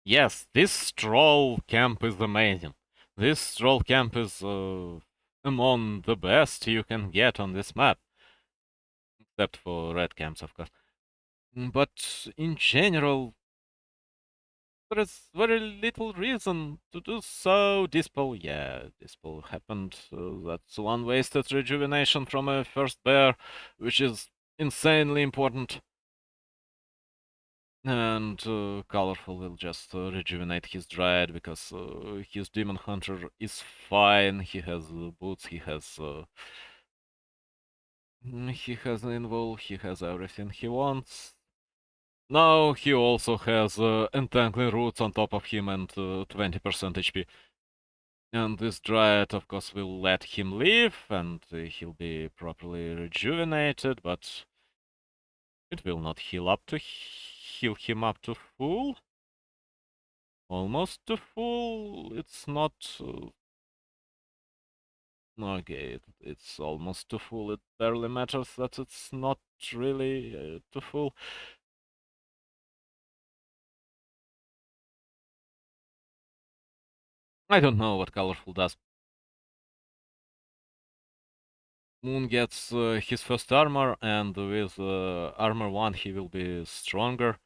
Yes, this troll camp is amazing. This troll camp is among the best you can get on this map. Except for red camps, of course. But in general, there is very little reason to do so. Dispel, yeah, Dispel happened. That's one wasted rejuvenation from a first bear, which is insanely important. And Colorful will just rejuvenate his Dryad, because his Demon Hunter is fine. He has boots, he has Invul, he has everything he wants. Now he also has Entangling Roots on top of him and 20% HP. And this Dryad, of course, will let him live, and he'll be properly rejuvenated, but it will not heal him up to full. Almost to full. It's not... okay, it's almost to full. It barely matters that it's not really to full. I don't know what Colorful does. Moon gets his first armor, and with armor 1 he will be stronger.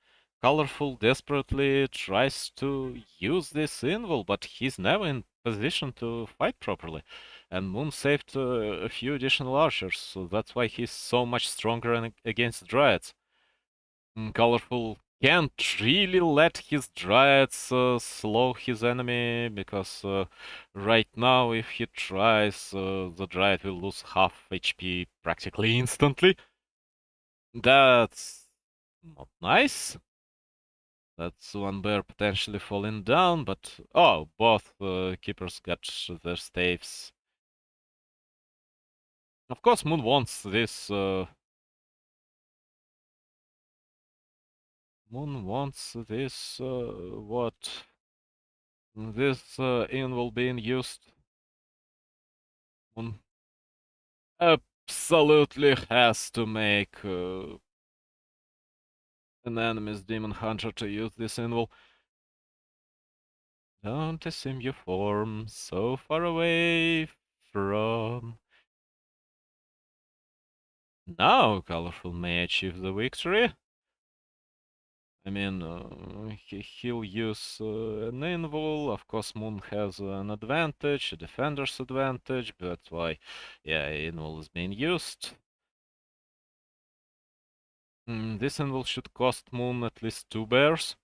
Colorful desperately tries to use this invul, but he's never in position to fight properly. And Moon saved a few additional archers, so that's why he's so much stronger against Dryads. Colorful can't really let his Dryads slow his enemy, because right now, if he tries, the Dryad will lose half HP practically instantly. That's not nice. That's one bear potentially falling down, but oh, both keepers got their staves. Of course, Moon wants this. Moon wants this. What? This invul being used. Moon absolutely has to make an enemy's demon hunter to use this invul. Don't assume you form so far away from. Now Colorful may achieve the victory. I mean, he'll use an invul. Of course, Moon has an advantage, a defender's advantage. That's why, yeah, invul is being used. This invul should cost Moon at least 2 bears.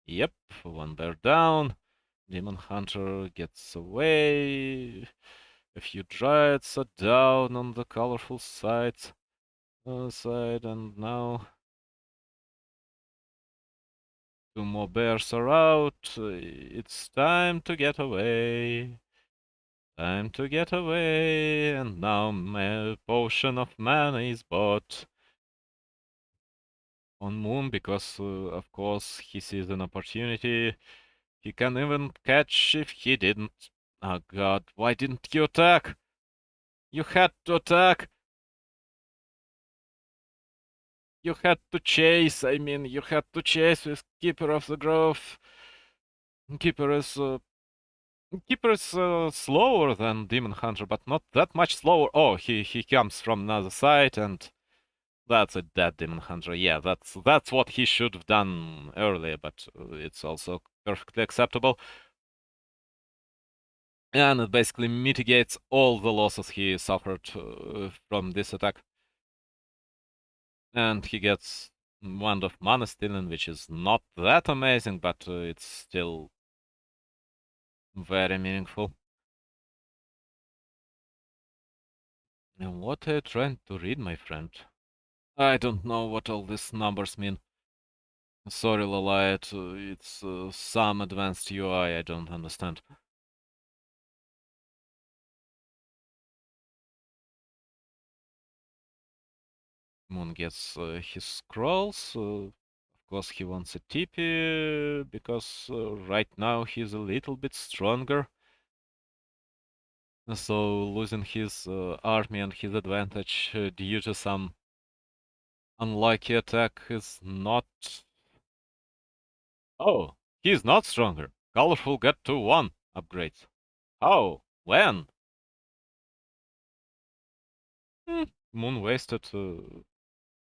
Yep, 1 bear down. Demon Hunter gets away. A few Dryads are down on the Colorful side, and now 2 more bears are out. It's time to get away. Time to get away. And now my potion of mana is bought on Moon because, of course, he sees an opportunity. He can even catch if he didn't. Oh god, why didn't you attack? You had to attack. You had to chase. I mean, you had to chase with Keeper of the Grove. Keeper is slower than Demon Hunter, but not that much slower. Oh, he comes from another side, and that's a dead Demon Hunter. Yeah, that's what he should have done earlier, but it's also perfectly acceptable. And it basically mitigates all the losses he suffered from this attack. And he gets Wand of Mana Stealing, which is not that amazing, but it's still very meaningful. And what are you trying to read, my friend? I don't know what all these numbers mean. Sorry, Laliat, it's some advanced UI I don't understand. Moon gets his scrolls. Of course, he wants a TP because right now he's a little bit stronger. So losing his army and his advantage due to some unlucky attack is not. Oh, he's not stronger. Colorful got 2-1 upgrades. How? When? Moon wasted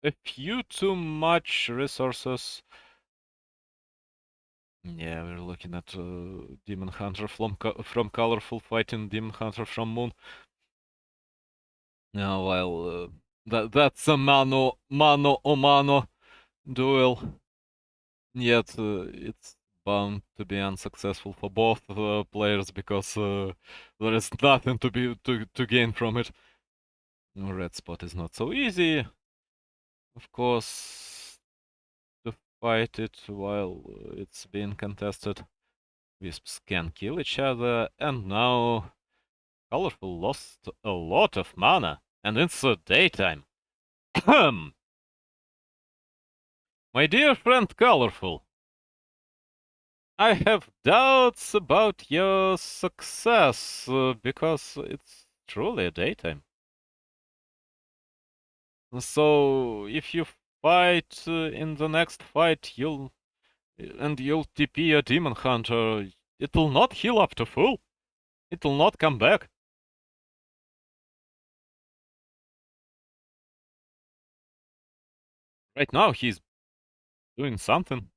a few too much resources. Yeah, we're looking at Demon Hunter from Colorful fighting Demon Hunter from Moon. Now, while that's a mano a mano duel, yet it's bound to be unsuccessful for both players because there is nothing to gain from it. Red spot is not so easy, of course, to fight it while it's being contested. Wisps can kill each other, and now Colorful lost a lot of mana, and it's daytime. My dear friend Colorful, I have doubts about your success because it's truly a daytime. So if you fight in the next fight, you'll TP a Demon Hunter, it will not heal up to full. It will not come back. Right now he's doing something.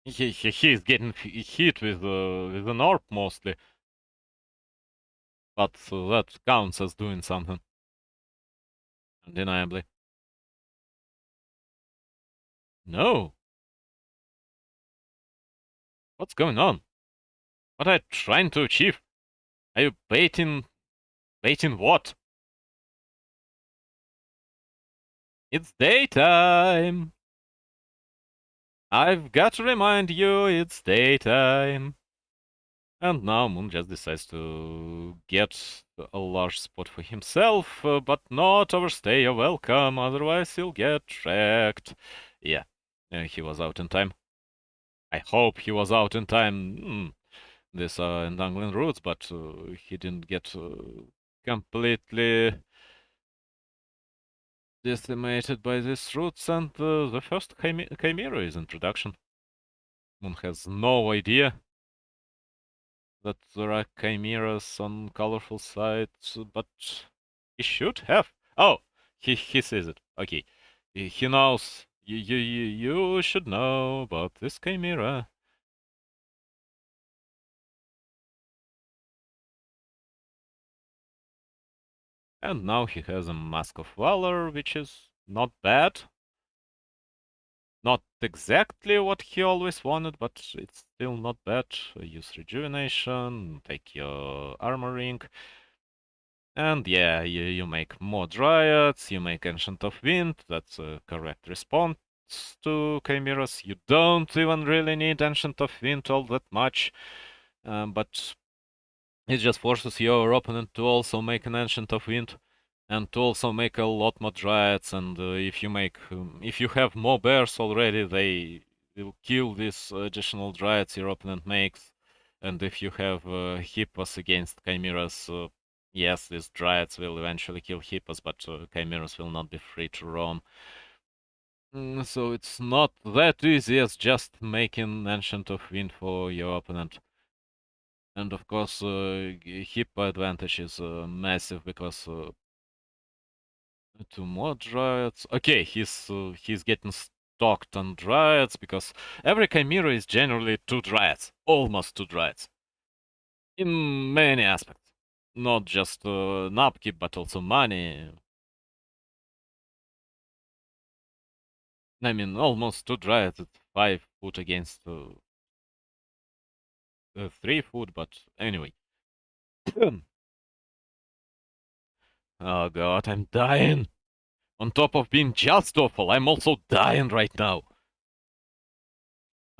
He's getting hit with an orb mostly, but that counts as doing something. Undeniably. No. What's going on? What are you trying to achieve? Are you baiting what? It's daytime. I've got to remind you, it's daytime. And now Moon just decides to get a large spot for himself, but not overstay your welcome, otherwise he'll get wrecked. Yeah, he was out in time. I hope he was out in time. these entangling roots, but he didn't get completely decimated by these roots, and the first Chimera is in production. Moon has no idea that there are chimeras on colorful sites, but he should have. Oh, he sees it. Okay, he knows. You should know about this chimera. And now he has a Mask of Valor, which is not bad. Not exactly what he always wanted, but it's still not bad. Use Rejuvenation, take your Armoring. And yeah, you make more Dryads, you make Ancient of Wind, that's a correct response to Chimeras. You don't even really need Ancient of Wind all that much, but it just forces your opponent to also make an Ancient of Wind and to also make a lot more Dryads. And if you have more bears already, they will kill these additional Dryads your opponent makes. And if you have Hippos against Chimeras, yes, these Dryads will eventually kill Hippos, but Chimeras will not be free to roam. So it's not that easy as just making Ancient of Wind for your opponent. And of course, Hippo advantage is massive because 2 more Dryads. Okay, he's getting stocked on Dryads because every Chimera is generally 2 Dryads, almost 2 Dryads, in many aspects. Not just an upkeep, but also money. I mean, almost 2 Dryads at 5 food against 3 food, but anyway. Oh god, I'm dying! On top of being just awful, I'm also dying right now.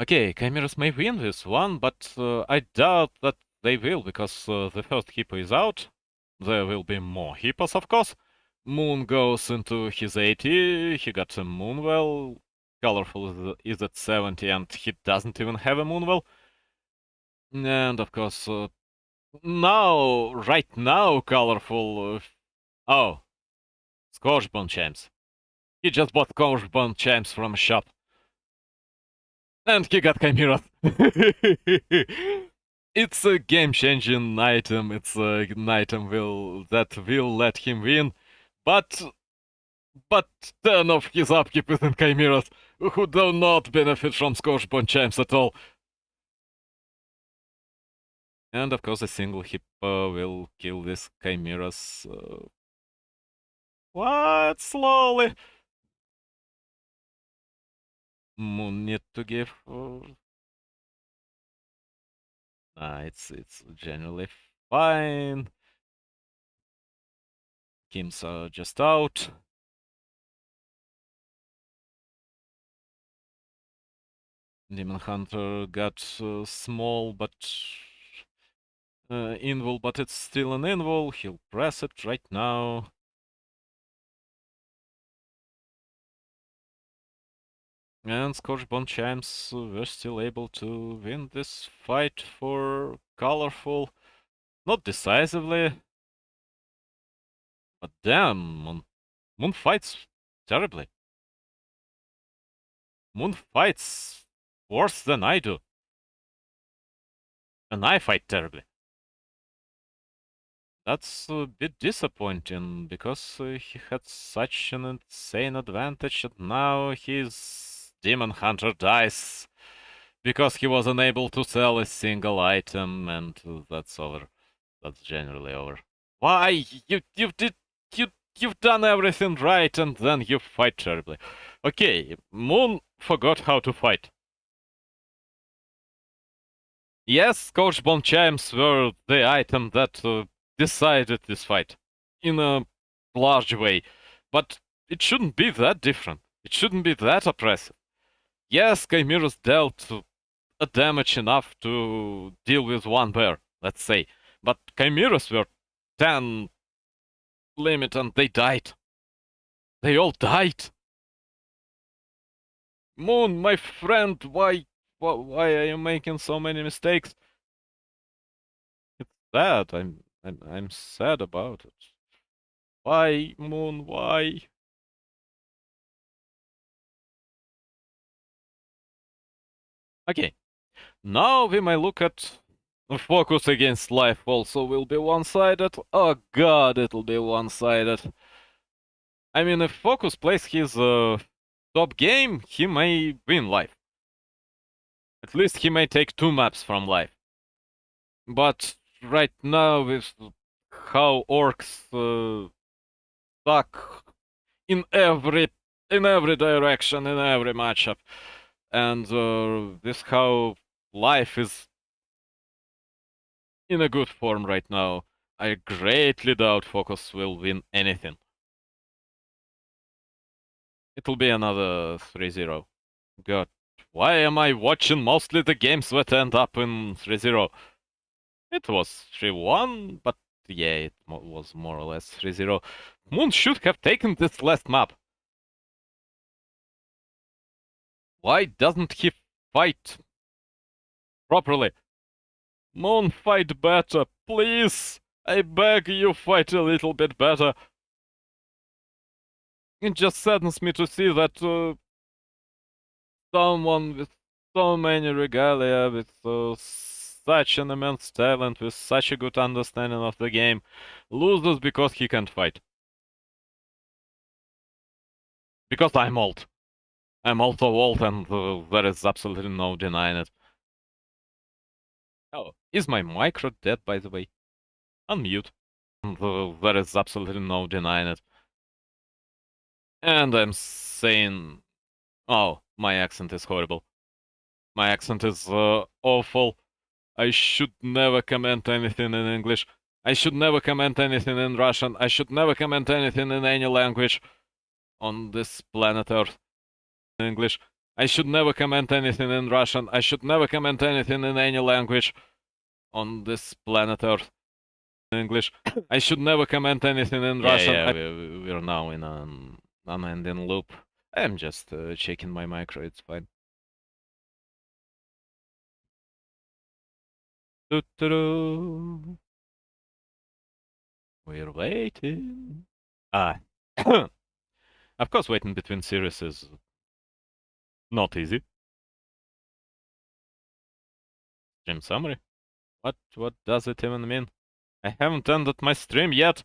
Okay, Chimeras may win this one, but I doubt that they will, because the first Hippo is out. There will be more Hippos, of course. Moon goes into his 80, he got a Moonwell. Colorful is at 70, and he doesn't even have a Moonwell. And of course, right now, Colorful... oh, Scorchbone Champs. He just bought Scorchbone Champs from a shop. And he got Chimeras. It's a game-changing item. It's an item that will let him win. But 10 of his upkeep is in Chimeras, who do not benefit from Scorchbone Champs at all. And of course, a single Hippo will kill these Chimeras. What? Slowly. Moon need to give. It's generally fine. Kims are just out. Demon Hunter got small but invul, but it's still an invul. He'll press it right now. And Scorchbone Champs were still able to win this fight for Colorful. Not decisively, but damn, Moon fights terribly. Moon fights worse than I do. And I fight terribly. That's a bit disappointing, because he had such an insane advantage, and now his Demon Hunter dies because he was unable to sell a single item, and that's over. That's generally over. Why? You've done everything right, and then you fight terribly. Okay, Moon forgot how to fight. Yes, Scorchbone Chimes were the item that decided this fight in a large way, but it shouldn't be that different. It shouldn't be that oppressive. Yes, Chimeras dealt a damage enough to deal with 1 bear, let's say, but Chimeras were 10 limit and they died. They all died. Moon, my friend, why are you making so many mistakes? sad. I'm sad about it. Why, Moon? Why? Okay. Now we may look at focus against life also will be one-sided. Oh god, it'll be one-sided. I mean, if Focus plays his top game, he may win life. At least he may take two maps from life. But right now, with how orcs suck in every direction, in every matchup, and with how life is in a good form right now, I greatly doubt Focus will win anything. It'll be another 3-0. God, why am I watching mostly the games that end up in 3-0? It was 3-1, but yeah, it was more or less 3-0. Moon should have taken this last map. Why doesn't he fight properly? Moon, fight better, please! I beg you, fight a little bit better. It just saddens me to see that someone with so many regalia, with such an immense talent, with such a good understanding of the game, loses because he can't fight. Because I'm old. I'm also old, and there is absolutely no denying it. Oh, is my micro dead, by the way? Unmute. And there is absolutely no denying it. And I'm saying, oh, my accent is horrible. My accent is awful. I should never comment anything in English. I should never comment anything in Russian. I should never comment anything in any language on this planet Earth. English. I should never comment anything in Russian. I should never comment anything in any language on this planet Earth. English. I should never comment anything in Russian. Yeah, we're now in an unending loop. I'm just checking my micro. It's fine. Doo-doo-doo. We're waiting. Ah. Of course, waiting between series is not easy. Stream summary? What does it even mean? I haven't ended my stream yet.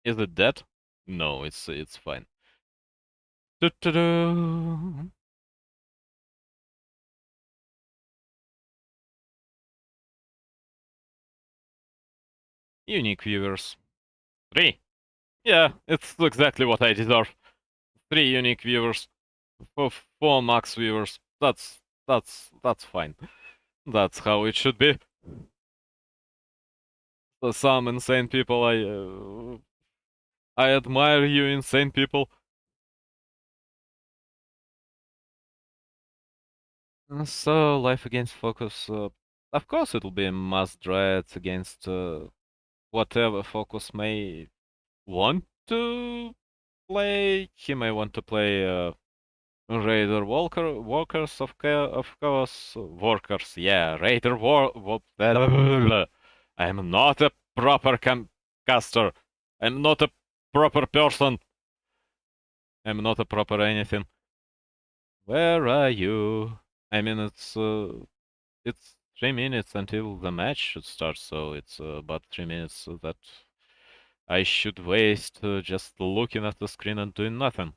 Is it dead? No, it's fine. Doo-doo-doo. Unique viewers. 3. Yeah, it's exactly what I deserve. 3 unique viewers. 4 max viewers. That's fine. That's how it should be. So some insane people, I admire you, insane people. So, Life Against Focus, of course it'll be a must dread against whatever Focus may want to play. He may want to play Raider Walkers of course. Workers, yeah, Raider I'm not a proper caster. I'm not a proper person. I'm not a proper anything. Where are you? I mean, it's 3 minutes until the match should start, so it's about 3 minutes that I should waste just looking at the screen and doing nothing.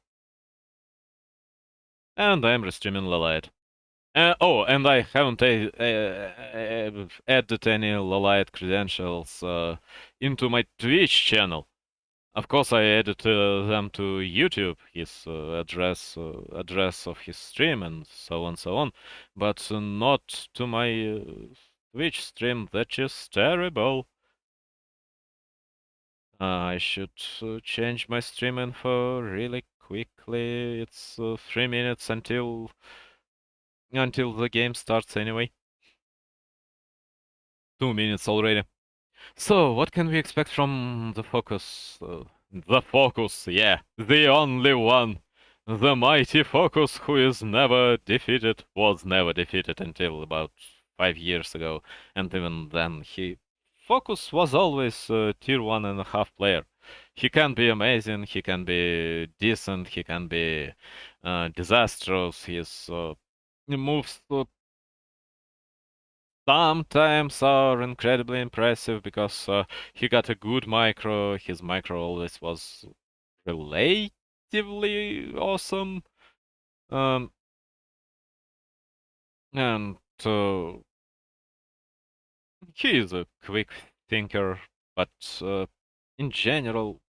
And I'm restreaming Lilith. Oh, and I haven't added any Lilith credentials into my Twitch channel. Of course, I added them to YouTube, his address of his stream, and so on, but not to my Twitch stream. That is terrible. I should change my stream info really quickly. It's 3 minutes until the game starts anyway. 2 minutes already. So, what can we expect from the Focus? The Focus, yeah, the only one. The mighty Focus, who is never defeated, was never defeated until about 5 years ago, and even then, Focus was always a tier 1.5 player. He can be amazing, he can be decent, he can be disastrous. His moves sometimes are incredibly impressive because he got a good micro. His micro always was relatively awesome. Um, and he is a quick thinker, but uh, in general,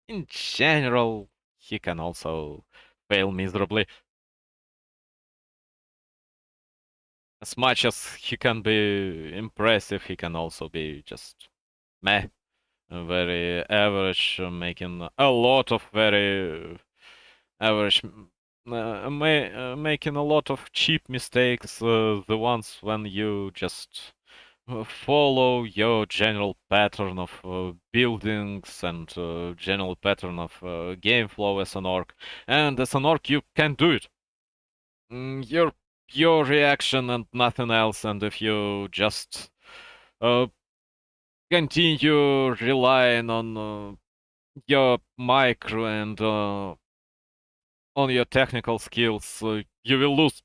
in general, he can also fail miserably. As much as he can be impressive, he can also be just meh, very average, making a lot of very average, making a lot of cheap mistakes, the ones when you just follow your general pattern of buildings and general pattern of game flow as an orc. And as an orc, you can do it. Your pure reaction and nothing else. And if you just uh, continue relying on your micro and on your technical skills, you will lose.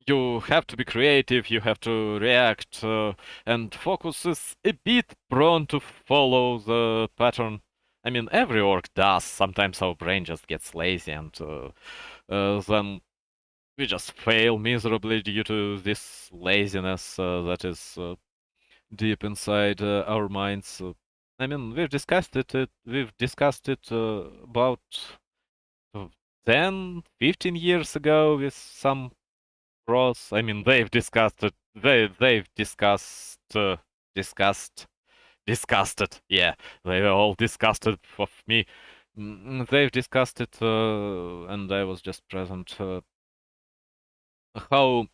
You have to be creative, you have to react, and Focus is a bit prone to follow the pattern. I mean, every orc does. Sometimes our brain just gets lazy, and then we just fail miserably due to this laziness that is deep inside our minds. I mean, we've discussed it about uh, 10, 15 years ago with some pros. I mean, they've discussed it. They've discussed discussed it. Yeah, they all discussed it of me. They've discussed it, and I was just present. How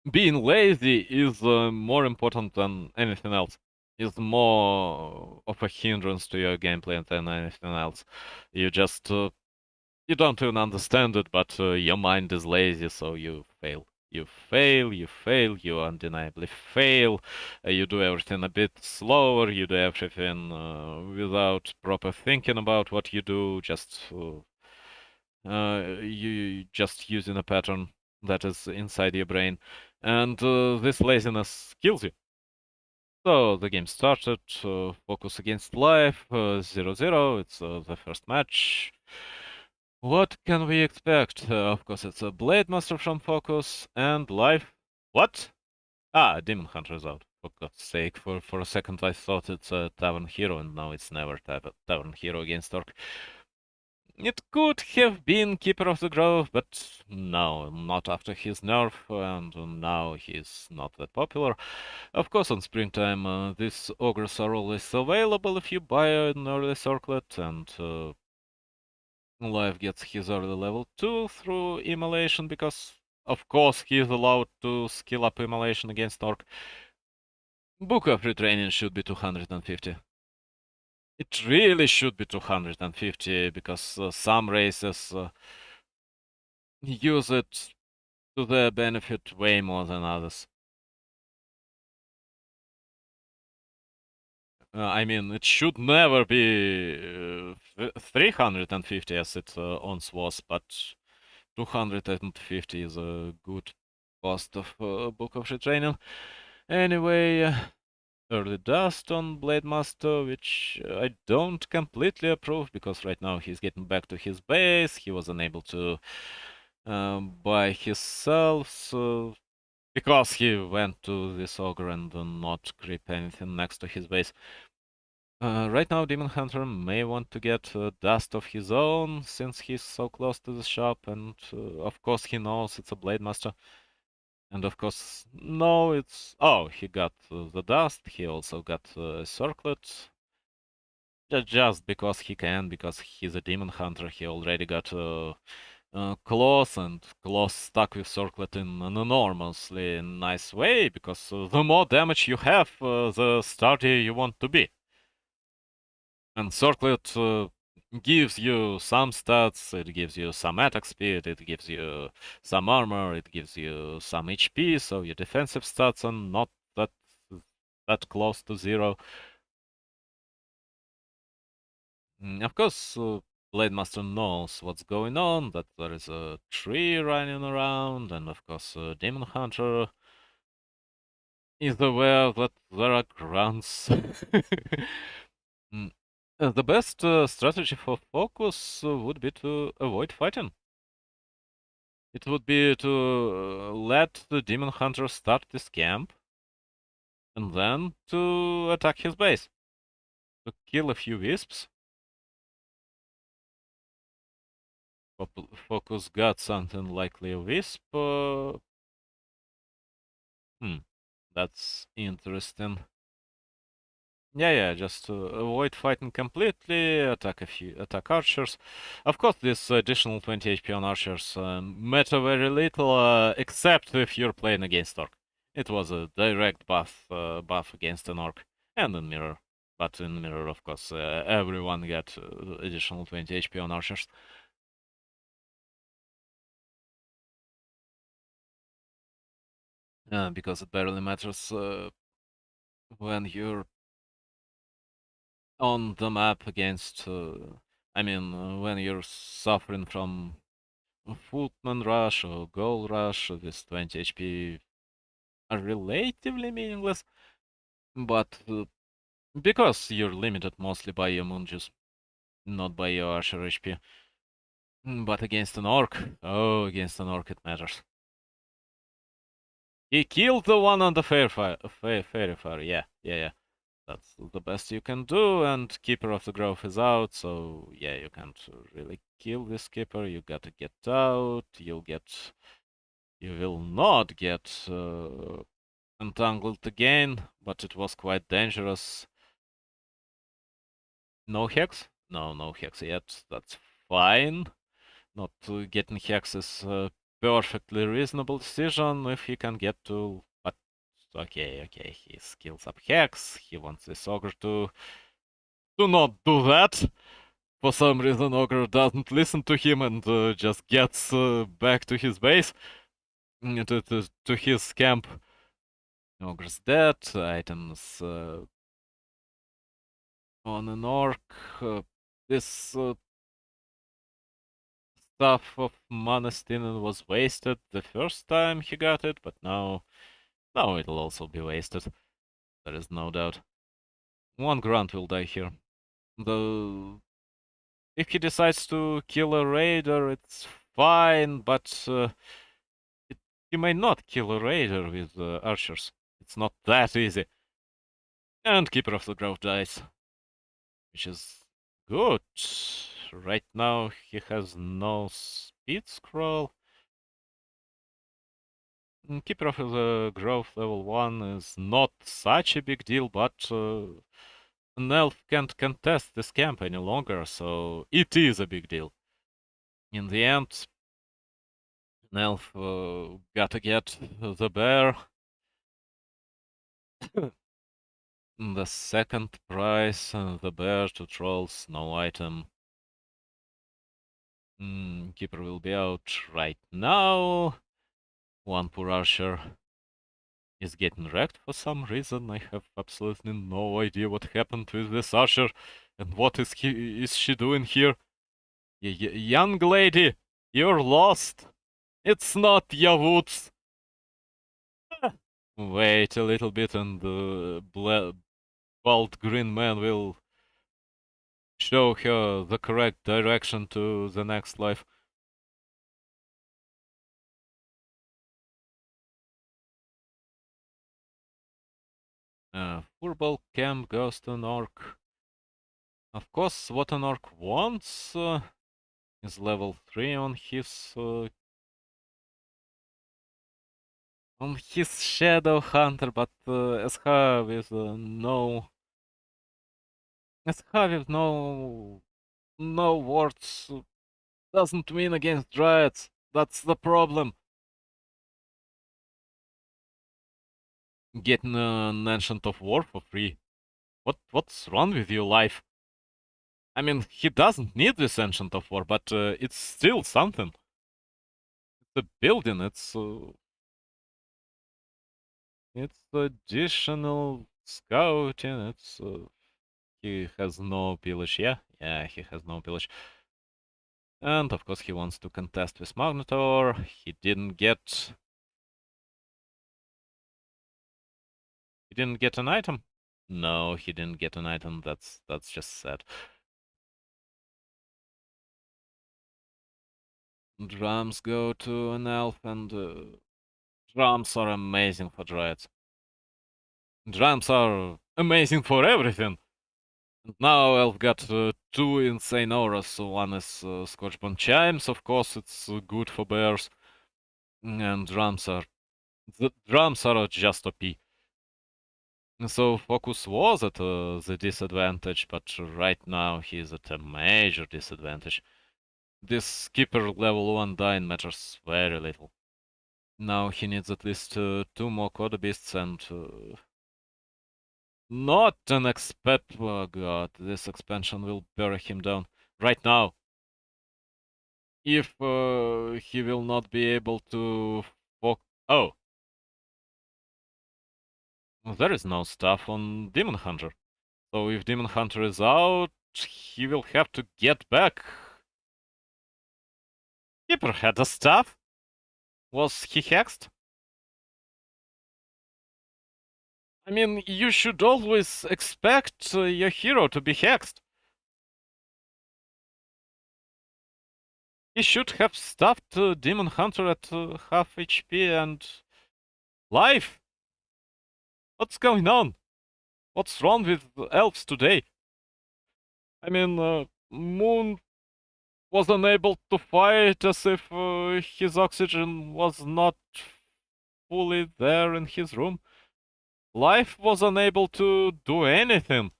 being lazy is more important than anything else. Is more of a hindrance to your gameplay than anything else. You just you don't even understand it, but your mind is lazy, so you fail. You undeniably fail. You do everything a bit slower, you do everything without proper thinking about what you do, just you just using a pattern that is inside your brain. And this laziness kills you. So the game started, Focus against Life, 0-0, it's the first match. What can we expect? Of course, it's a Blade Master from Focus and Life. What? Ah, Demon Hunter is out. For God's sake, for a second I thought it's a Tavern Hero, and now it's never Tavern Hero against Orc. It could have been Keeper of the Grove, but no, not after his nerf, and now he's not that popular. Of course, on Springtime, these ogres are always available if you buy an early circlet, and Life gets his early level 2 through immolation, because of course he is allowed to skill up immolation against Orc. Book of Retraining should be 250. It really should be 250, because some races use it to their benefit way more than others. I mean, it should never be 350 as it once was, but 250 is a good cost of Book of Retraining. Anyway, early dust on Blade Master, which I don't completely approve, because right now he's getting back to his base. He was unable to buy himself, so because he went to this ogre and not creep anything next to his base. Right now, Demon Hunter may want to get dust of his own, since he's so close to the shop, and of course he knows it's a Blade Master. And of course, no, it's... Oh, he got the dust, he also got circlet. Just because he can, because he's a Demon Hunter, he already got claws, and claws stuck with circlet in an enormously nice way, because the more damage you have, the sturdier you want to be. And circlet gives you some stats, it gives you some attack speed, it gives you some armor, it gives you some HP, so your defensive stats are not that close to zero. Of course, Blade Master knows what's going on, that there is a tree running around, and of course, Demon Hunter is aware that there are grunts. Mm. The best strategy for focus would be to avoid fighting. It would be to let the Demon Hunter start this camp, and then to attack his base. To kill a few wisps. Focus got something likely a wisp. That's interesting. Yeah, just avoid fighting completely, attack archers. Of course, this additional 20 HP on archers matter very little, except if you're playing against orc. It was a direct buff against an orc, and in mirror. But in mirror, of course, everyone got additional 20 HP on archers. Because it barely matters when you're on the map against, when you're suffering from Footman Rush or Goal Rush with 20 HP are relatively meaningless, but because you're limited mostly by your moon juice, not by your Archer HP. But against an orc, against an orc it matters. He killed the one on the fairy fire, yeah. That's the best you can do, and Keeper of the Grove is out, so yeah, you can't really kill this Keeper. You gotta get out. You will not get entangled again, but it was quite dangerous. No hex? No hex yet. That's fine. Not getting hex is a perfectly reasonable decision if he can get to. But okay, he skills up hex. He wants this ogre to not do that. For some reason, ogre doesn't listen to him and just gets back to his base, to his camp. Ogre's dead. Items on an orc. This stuff of Manastinen was wasted the first time he got it, but now it'll also be wasted. There is no doubt. One grunt will die here. The If he decides to kill a raider, it's fine, but he may not kill a raider with archers. It's not that easy. And Keeper of the Grove dies, which is good. Right now he has no speed scroll. Keeper of the Grove level 1 is not such a big deal, but an elf can't contest this camp any longer, so it is a big deal. In the end, an elf gotta get the bear. The second prize, the bear to trolls, no item. Keeper will be out right now. One poor archer is getting wrecked for some reason. I have absolutely no idea what happened with this archer and what is she doing here. Young lady, you're lost. It's not your woods. Wait a little bit and the bald green man will show her the correct direction to the next life. Furball camp goes to an orc. Of course, what an orc wants is level 3 on his Shadow Hunter, but SH with no wards doesn't win against Dryads. That's the problem. Getting an Ancient of War for free. What's wrong with your life? I mean, he doesn't need this Ancient of War, but it's still something. It's a building. It's additional scouting. He has no pillage. Yeah, he has no pillage. And of course, he wants to contest with Magnetor. He didn't get. He didn't get an item. No, he didn't get an item. That's just sad. Drums go to an elf, and drums are amazing for Dryads. Drums are amazing for everything. And now elf got two insane auras. One is Scorchborn Chimes, of course, it's good for bears. And the drums are just OP. So Focus was at the disadvantage, but right now he's at a major disadvantage. This skipper level 1 dying matters very little. Now he needs at least 2 more Coda Beasts and not an expect. Oh god, this expansion will bury him down right now. If he will not be able to oh, there is no stuff on Demon Hunter. So if Demon Hunter is out, he will have to get back. Keeper had a staff. Was he hexed? I mean, you should always expect your hero to be hexed. He should have stuffed Demon Hunter at half HP and life. What's going on? What's wrong with elves today? I mean, Moon was unable to fight as if his oxygen was not fully there in his room. Life was unable to do anything.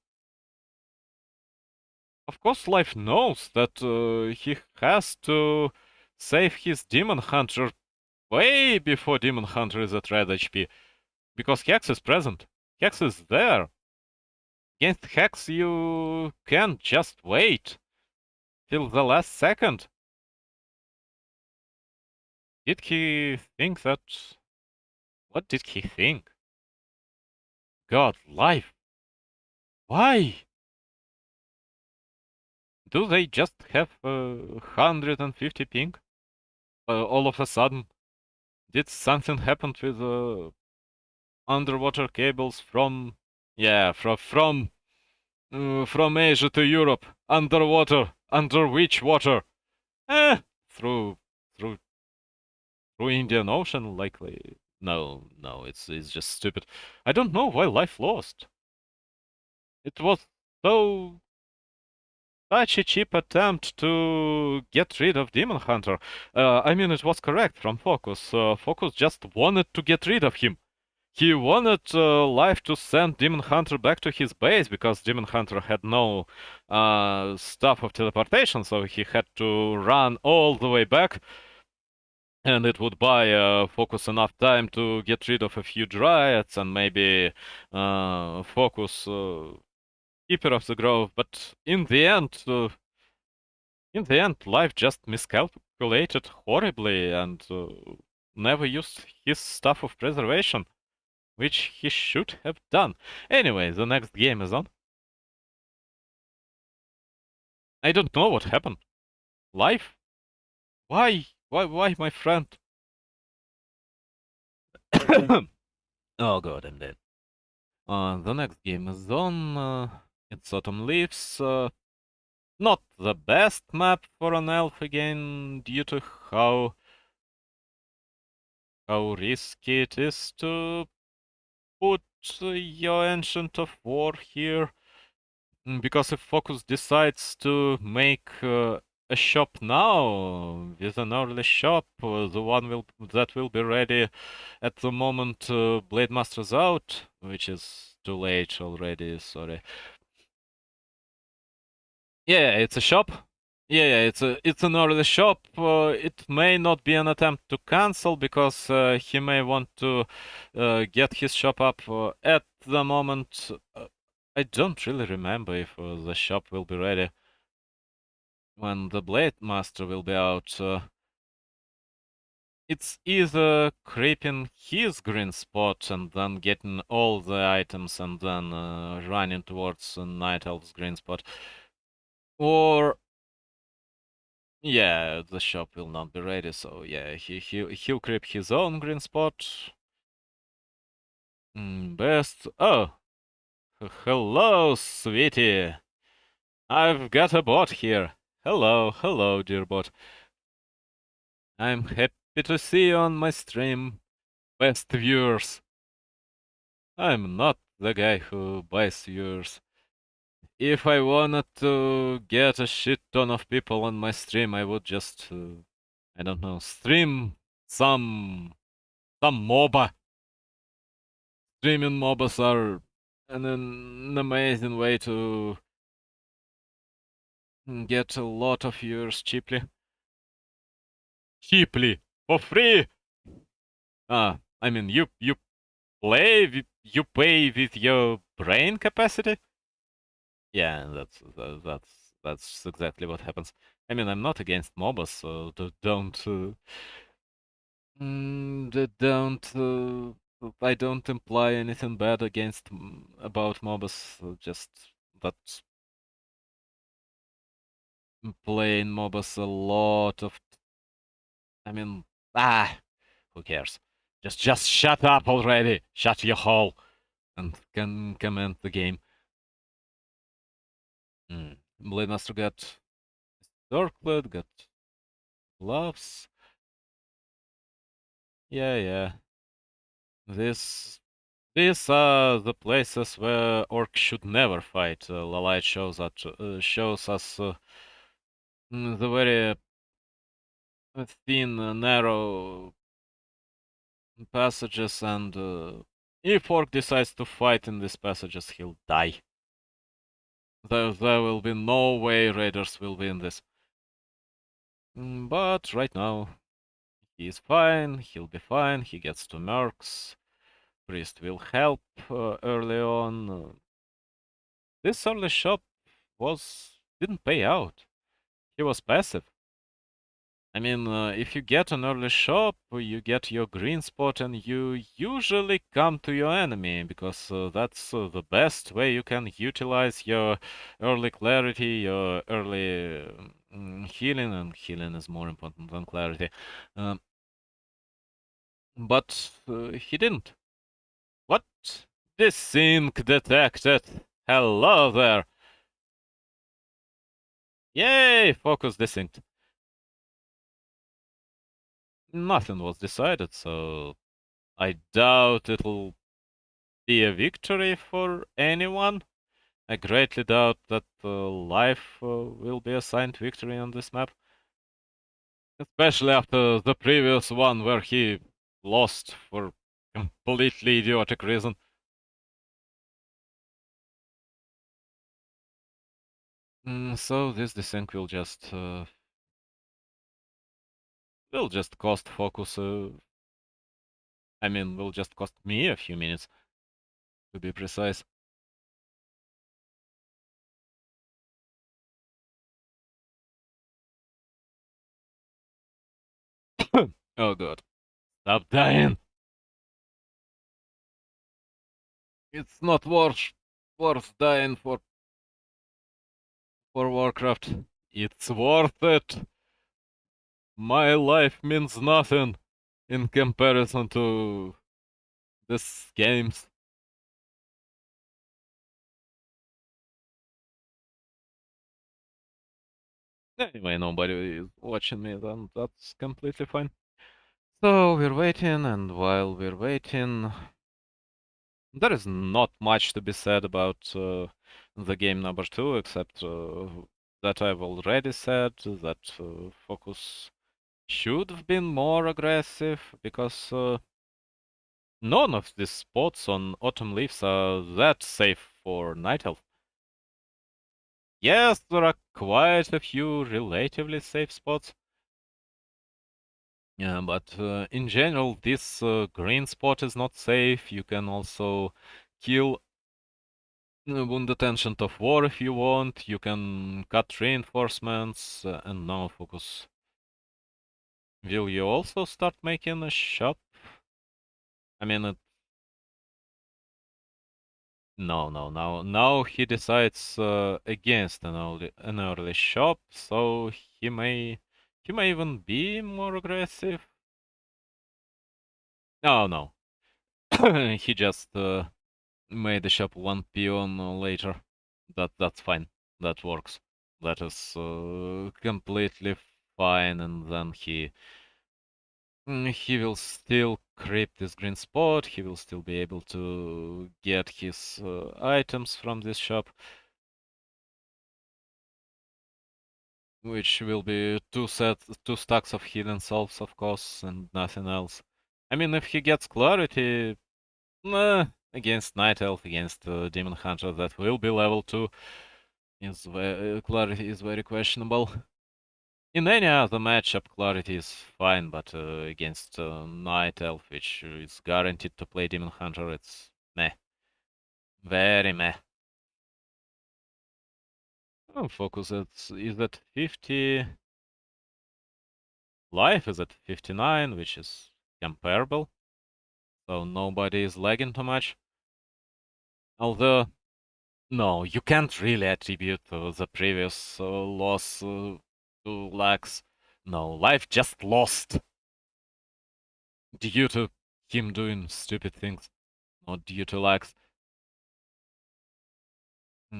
Of course, Life knows that he has to save his Demon Hunter way before Demon Hunter is at red HP. Because Hex is present. Hex is there. Against Hex, you can't just wait till the last second. Did he think that... What did he think? God, Life. Why? Do they just have 150 ping? All of a sudden? Did something happen with underwater cables from... Yeah, from Asia to Europe. Underwater. Under which water? Eh, through through Indian Ocean, likely. No, it's just stupid. I don't know why Life lost. It was so such a cheap attempt to get rid of Demon Hunter. I mean, it was correct from Focus. Focus just wanted to get rid of him. He wanted Life to send Demon Hunter back to his base because Demon Hunter had no stuff of teleportation, so he had to run all the way back. And it would buy Focus enough time to get rid of a few Dryads and maybe Focus Keeper of the Grove. But in the end, Life just miscalculated horribly and never used his stuff of preservation, which he should have done. Anyway, the next game is on. I don't know what happened. Life? Why, my friend? Oh god, I'm dead. The next game is on. It's Autumn Leaves. Not the best map for an elf again, due to how risky it is to put your Ancient of War here. Because if Focus decides to make a shop now with an early shop, the one that will be ready at the moment Blade Master's out, which is too late already. Sorry. Yeah, it's a shop. Yeah, it's an early shop. It may not be an attempt to cancel because he may want to get his shop up at the moment. I don't really remember if the shop will be ready. when the Blade Master will be out, it's either creeping his green spot and then getting all the items and then running towards Night Elf's green spot, or yeah, the shop will not be ready. So yeah, he'll creep his own green spot. Best. Oh, hello, sweetie. I've got a bot here. Hello, hello, dear bot. I'm happy to see you on my stream. Best viewers. I'm not the guy who buys viewers. If I wanted to get a shit ton of people on my stream, I would just, I don't know, stream some MOBA. Streaming MOBAs are an amazing way to get a lot of viewers cheaply. Cheaply, for free. I mean, you you pay with your brain capacity. Yeah, that's exactly what happens. I mean, I'm not against MOBAs, so don't. I don't imply anything bad against about MOBAs. Just that playing MOBAs a lot of. I mean, who cares? Just shut up already. Shut your hole, and can comment the game. Blade Master got Darkblood, got gloves. Yeah. These are the places where orcs should never fight. Lalite shows us the very thin, narrow passages, and if orc decides to fight in these passages, he'll die. There will be no way raiders will win this. But right now, he's fine. He'll be fine. He gets 2 mercs. Priest will help early on. This early shop didn't pay out. He was passive. I mean, if you get an early shop, you get your green spot, and you usually come to your enemy, because that's the best way you can utilize your early clarity, your early healing, and healing is more important than clarity. Um, but he didn't. What? Desync detected. Hello there. Yay! Focus desynced. Nothing was decided, so I doubt it'll be a victory for anyone. I greatly doubt that life will be assigned victory on this map. Especially after the previous one where he lost for completely idiotic reason. So this desync will just cost focus. I mean, will just cost me a few minutes, to be precise. Oh god. Stop dying! It's not worth dying for Warcraft. It's worth it! My life means nothing in comparison to this games. Anyway, nobody is watching me, then that's completely fine. So we're waiting, and while we're waiting, there is not much to be said about the game number 2, except that I've already said that Focus should have been more aggressive, because none of these spots on Autumn Leaves are that safe for Night Elf. Yes, there are quite a few relatively safe spots. Yeah, but in general, this green spot is not safe. You can also kill Wounded Ancient of War if you want. You can cut reinforcements and now focus. Will you also start making a shop? I mean, now he decides against an early shop, so he may even be more aggressive. No, he just made the shop one peon later. That's fine. That works. That is completely fine, and then he will still creep this green spot. He will still be able to get his items from this shop, which will be two stacks of hidden souls, of course, and nothing else. I mean, if he gets clarity against Night Elf, against Demon Hunter, that will be level 2. Clarity is very questionable. In any other matchup, clarity is fine, but against Night Elf, which is guaranteed to play Demon Hunter, it's meh. Very meh. Oh, focus is at 50. Life is at 59, which is comparable. So nobody is lagging too much. Although, no, you can't really attribute the previous loss to lags. No, life just lost due to him doing stupid things, not due to lags.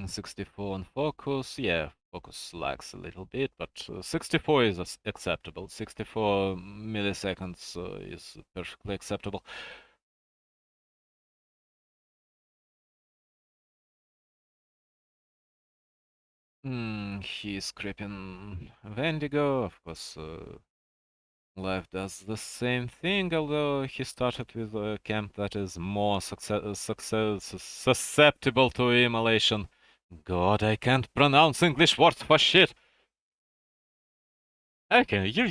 64 on focus, yeah, focus lags a little bit, but 64 is acceptable. 64 milliseconds is perfectly acceptable. He's creeping Wendigo, of course. Life does the same thing, although he started with a camp that is more susceptible to immolation. God, I can't pronounce English words for shit. Okay, you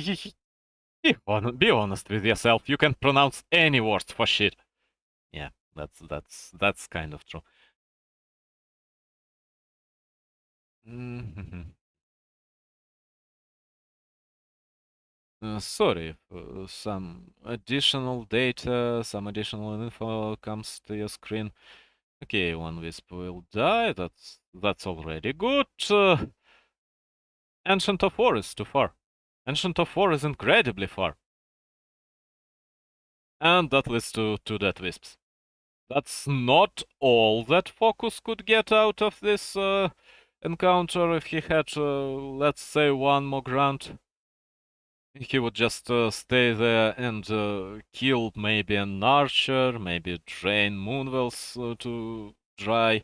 be honest with yourself. You can pronounce any words for shit. Yeah, that's kind of true. Mm-hmm. Sorry, if some additional data, some additional info comes to your screen. Okay, one wisp will die. That's already good. Ancient of War is too far. Ancient of War is incredibly far. And that leads to two dead wisps. That's not all that Focus could get out of this encounter. If he had, let's say, one more grunt, he would just stay there and kill maybe an archer, maybe drain Moonwells to dry,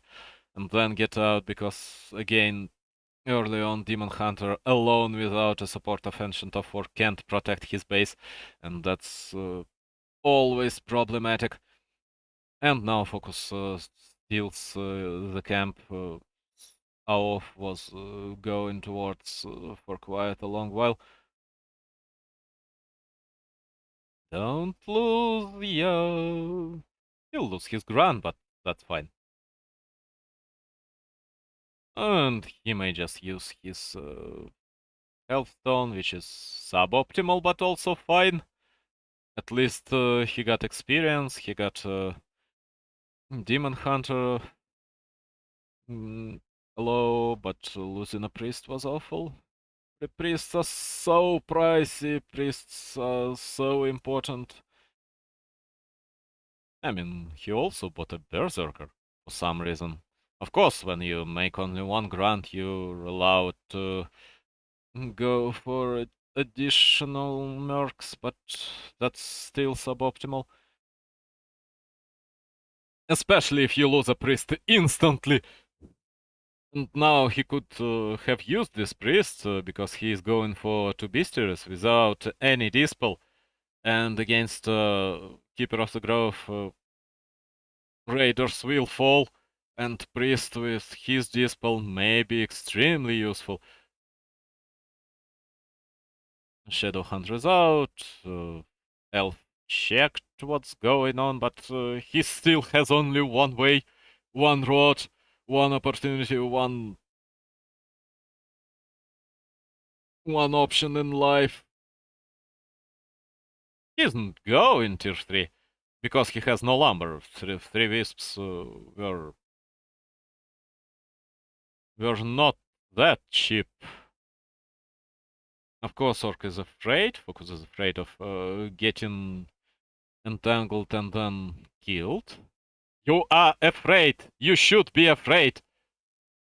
and then get out, because, again, early on, Demon Hunter, alone without a support of Ancient of War, can't protect his base, and that's always problematic. And now Focus steals the camp Aof was going towards for quite a long while. Don't lose, yo. He'll lose his Grand, but that's fine. And he may just use his Health Stone, which is suboptimal, but also fine. At least he got experience, he got Demon Hunter. Hello, but losing a priest was awful. The priests are so pricey, priests are so important. I mean, he also bought a Berserker for some reason. Of course, when you make only one grant, you're allowed to go for additional mercs, but that's still suboptimal. Especially if you lose a priest instantly. And now he could have used this priest because he is going for two beastiaries without any dispel. And against Keeper of the Grove, raiders will fall, and priest with his dispel may be extremely useful. Shadow Hunter is out. Elf checked what's going on, but he still has only one way, one road, one opportunity, one option in life. He doesn't go in tier 3 because he has no lumber. Three wisps were not that cheap. Of course, Orc is afraid. Focus is afraid of getting entangled and then killed. You are afraid. You should be afraid.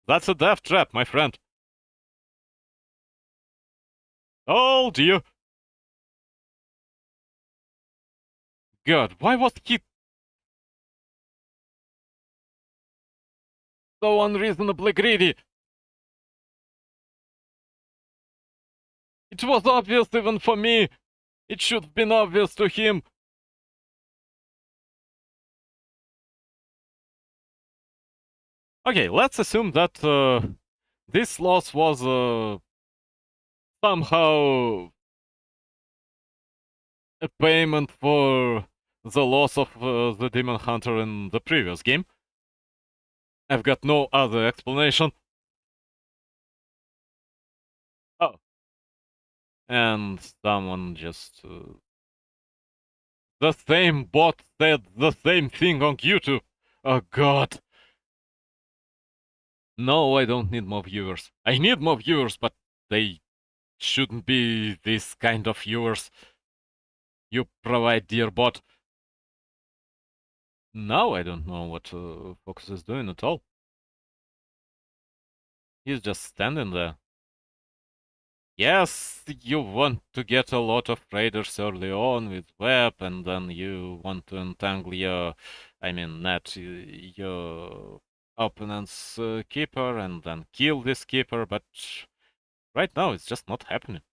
That's a death trap, my friend. Told you. God, why was he so unreasonably greedy? It was obvious even for me. It should have been obvious to him. Okay, let's assume that this loss was somehow a payment for the loss of the Demon Hunter in the previous game. I've got no other explanation. Oh. And someone just... the same bot said the same thing on YouTube. Oh god. No, I don't need more viewers. I need more viewers, but they shouldn't be this kind of viewers you provide, dear bot. Now I don't know what Fox is doing at all. He's just standing there. Yes, you want to get a lot of raiders early on with web, and then you want to entangle your opponent's keeper, and then kill this keeper, but right now it's just not happening.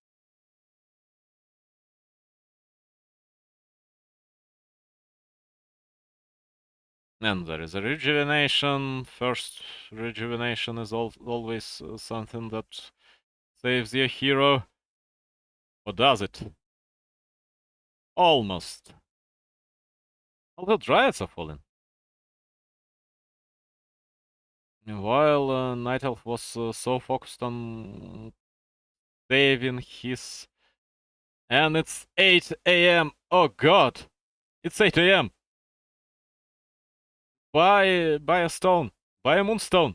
And there is a rejuvenation. First rejuvenation is always something that saves your hero. Or does it? Almost. Although Dryads are falling. While Night Elf was so focused on saving his... And it's 8 a.m. Oh god! It's 8 a.m. Buy a stone. Buy a moonstone.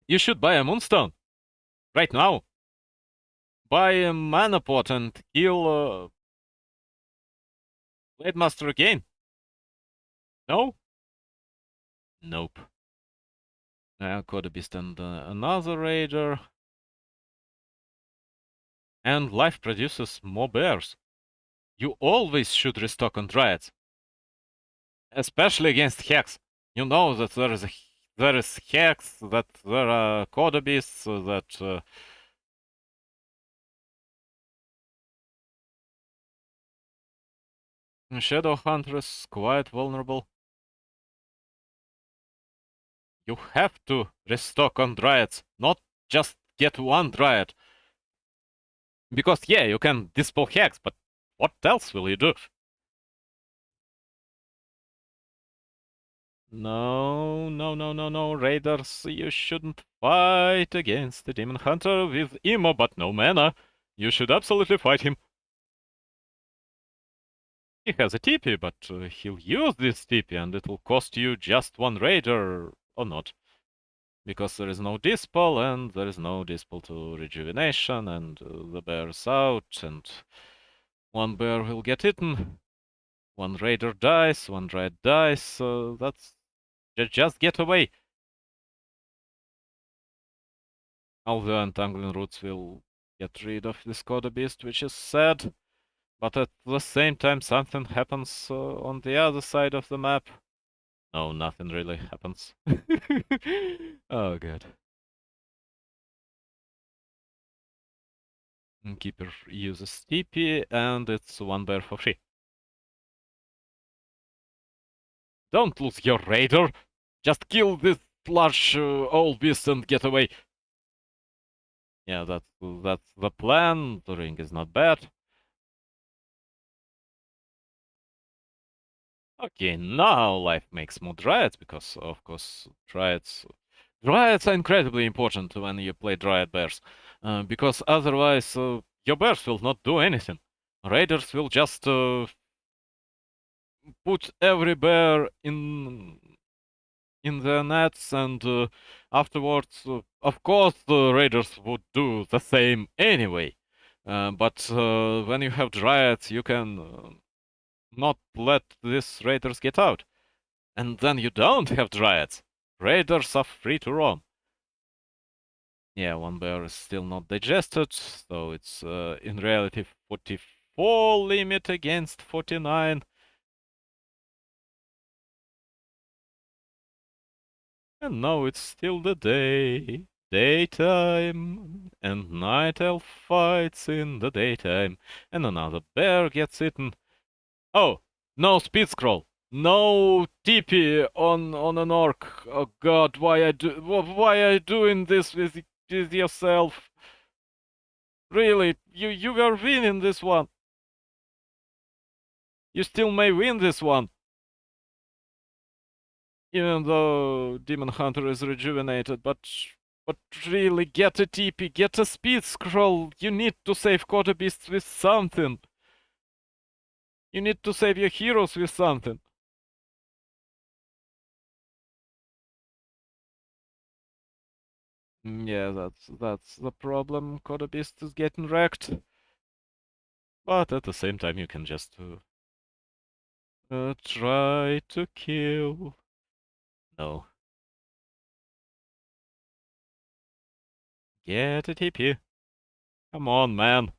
You should buy a moonstone. Right now. Buy a mana pot and kill Blade Master again. No? Nope. Coda Beast and another raider. And life produces more bears. You always should restock on Dryads. Especially against Hex. You know that there is Hex, that there are Coda Beasts, that... Shadow Hunter is quite vulnerable. You have to restock on Dryads, not just get one Dryad. Because, yeah, you can dispel Hex, but what else will you do? No, no, no, no, no, Raiders, you shouldn't fight against the Demon Hunter with Emo but no mana. You should absolutely fight him. He has a TP, but he'll use this TP and it will cost you just one Raider, or not. Because there is no Dispel, and there is no Dispel to Rejuvenation, and the bear's out, and one bear will get eaten. One Raider dies, one Dryad dies, so that's... just get away. All the Untangling Roots will get rid of this Coda Beast, which is sad. But at the same time, something happens on the other side of the map. No, nothing really happens. Oh god. Keeper uses TP, and it's one bear for free. Don't lose your raider! Just kill this large old beast and get away! Yeah, that's the plan. The ring is not bad. Okay, now life makes more Dryads because, of course, Dryads are incredibly important when you play Dryad bears, because otherwise your bears will not do anything. Raiders will just put every bear in their nets, and afterwards, of course, the raiders would do the same anyway. But when you have dryads, you can not let these raiders get out. And then you don't have dryads. Raiders are free to roam. Yeah, one bear is still not digested, so it's in reality 44 limit against 49. And now it's still the day, daytime, and night elf fights in the daytime, and another bear gets eaten. Oh, no speed scroll, no TP on an orc. Oh God, why are you doing this with yourself? Really, you were winning this one. You still may win this one. Even though Demon Hunter is rejuvenated, but really get a TP, get a speed scroll. You need to save Quarter Beasts with something. You need to save your heroes with something. Yeah, that's the problem. Quarter Beast is getting wrecked. But at the same time, you can just try to kill. No. Get a TP. Come on, man.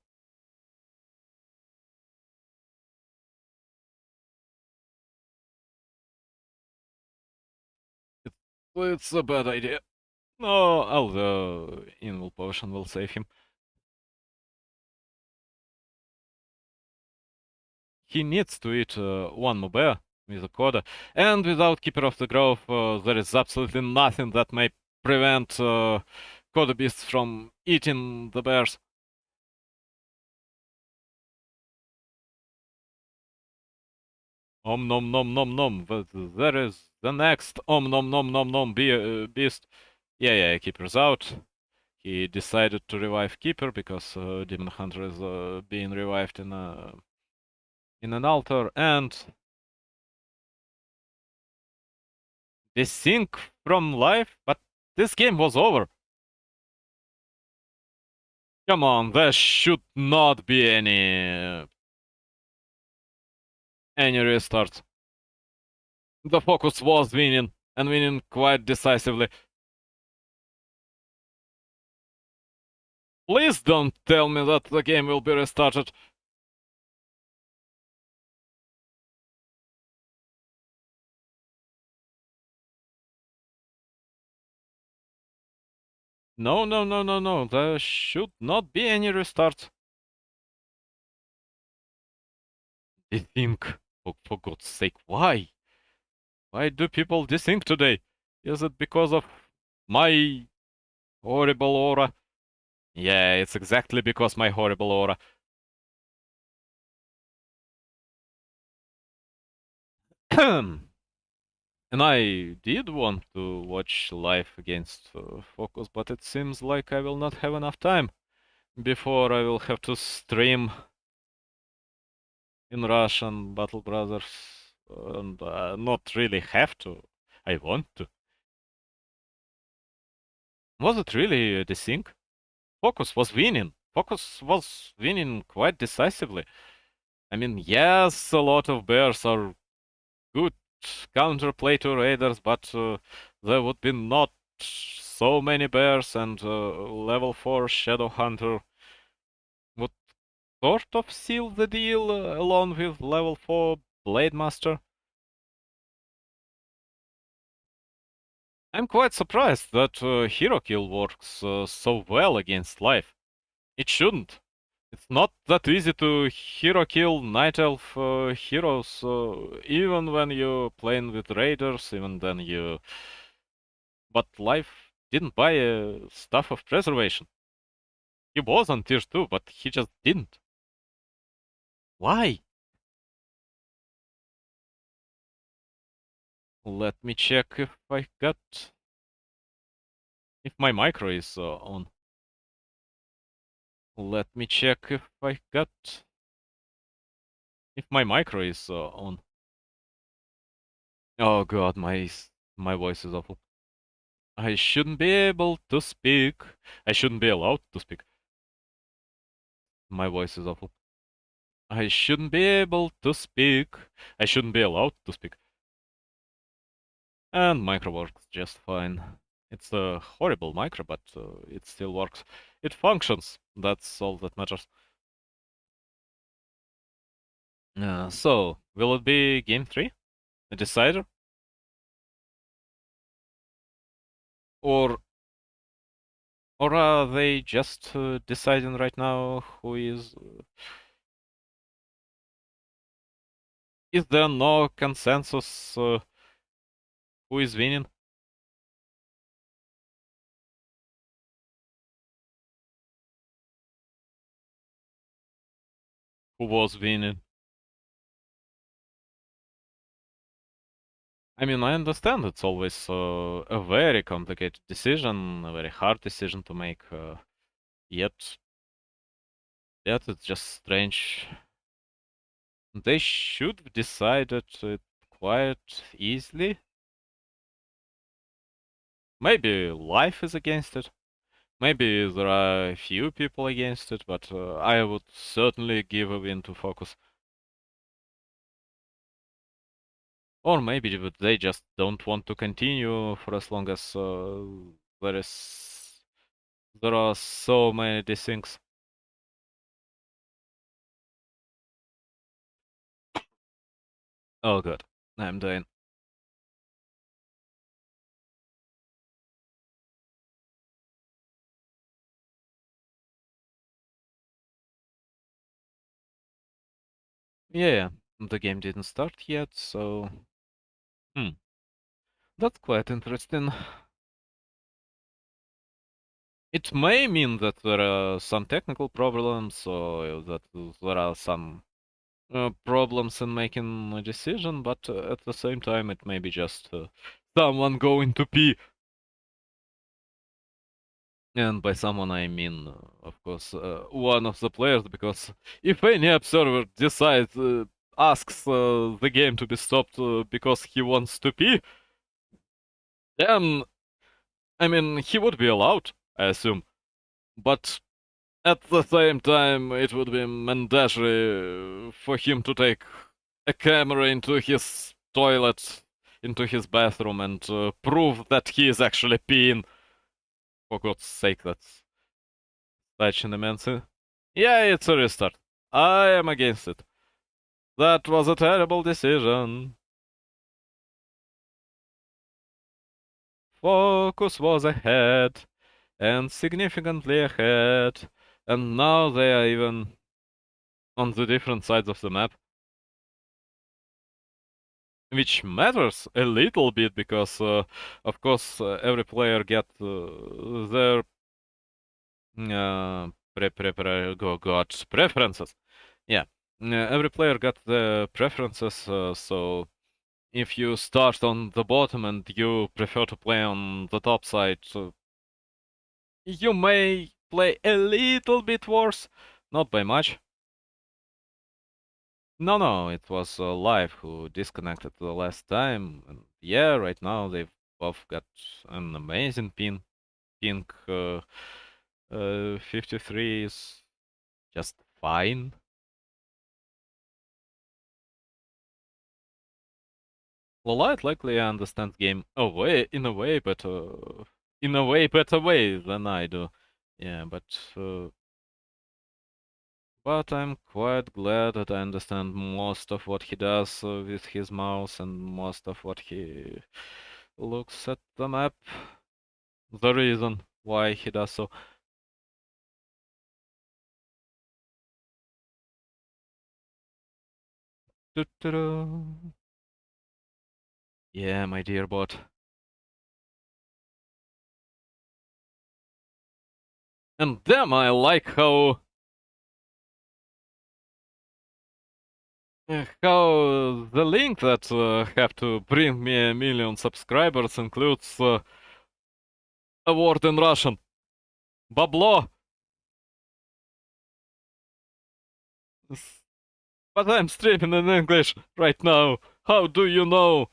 It's a bad idea. No, although Invul Potion will save him. He needs to eat one more bear with a Coda. And without Keeper of the Grove, there is absolutely nothing that may prevent Coda Beasts from eating the bears. Om nom nom nom nom. But there is the next Om nom nom nom nom beast. Yeah, Keeper's out. He decided to revive Keeper because Demon Hunter is being revived in an altar, and they sink from life, but this game was over. Come on, there should not be any restarts. The focus was winning, and winning quite decisively. Please don't tell me that the game will be restarted. No. There should not be any restarts. Desync. For God's sake, why? Why do people desync today? Is it because of my horrible aura? Yeah, it's exactly because my horrible aura. And I did want to watch live against Focus, but it seems like I will not have enough time before I will have to stream in Russian Battle Brothers, and not really have to. I want to. Was it really the thing? Focus was winning. Focus was winning quite decisively. I mean, yes, a lot of bears are good counterplay to raiders, but there would be not so many bears, and level 4 Shadow Hunter would sort of seal the deal along with level 4 Blade Master. I'm quite surprised that hero kill works so well against life. It shouldn't. It's not that easy to hero kill Night Elf heroes, even when you're playing with raiders, even then you. But life didn't buy a Staff of Preservation. He was on tier 2, but he just didn't. Why? Let me check if I got... if my micro is on. Let me check if I got... if my micro is on. Oh god, my voice is awful. I shouldn't be able to speak. I shouldn't be allowed to speak. My voice is awful. I shouldn't be able to speak. I shouldn't be allowed to speak. And micro works just fine. It's a horrible micro, but it still works. It functions. That's all that matters. So, will it be game 3? A decider? Or are they just deciding right now who is... is there no consensus who is winning? Who was winning? I mean, I understand it's always a very complicated decision, a very hard decision to make, yet it's just strange. They should have decided it quite easily. Maybe life is against it. Maybe there are a few people against it, but I would certainly give a win to Focus. Or maybe they just don't want to continue for as long as there are so many these things. Oh god, I'm dying. Yeah, the game didn't start yet, so... Hmm, that's quite interesting. It may mean that there are some technical problems, or that there are some problems in making a decision, but at the same time it may be just someone going to pee. And by someone I mean, of course, one of the players, because if any observer decides, asks the game to be stopped because he wants to pee, then, I mean, he would be allowed, I assume. But at the same time, it would be mandatory for him to take a camera into his toilet, into his bathroom, and prove that he is actually peeing. For God's sake, that's such an immense... Yeah, it's a restart. I am against it. That was a terrible decision. Focus was ahead, and significantly ahead, and now they are even on the different sides of the map. Which matters a little bit because, of course, every player get their preferences. Yeah, every player got the preferences. So if you start on the bottom and you prefer to play on the top side, you may play a little bit worse, not by much. No, it was Live who disconnected the last time. And yeah, right now they've both got an amazing ping. 53 is just fine. Lolite likely understands game in a way, but in a way better way than I do. Yeah, but I'm quite glad that I understand most of what he does with his mouse and most of what he looks at the map. The reason why he does so. Doo-doo-doo. Yeah, my dear bot. And damn, I like how How the link that have to bring me 1 million subscribers includes a word in Russian. Бабло. But I'm streaming in English right now. How do you know?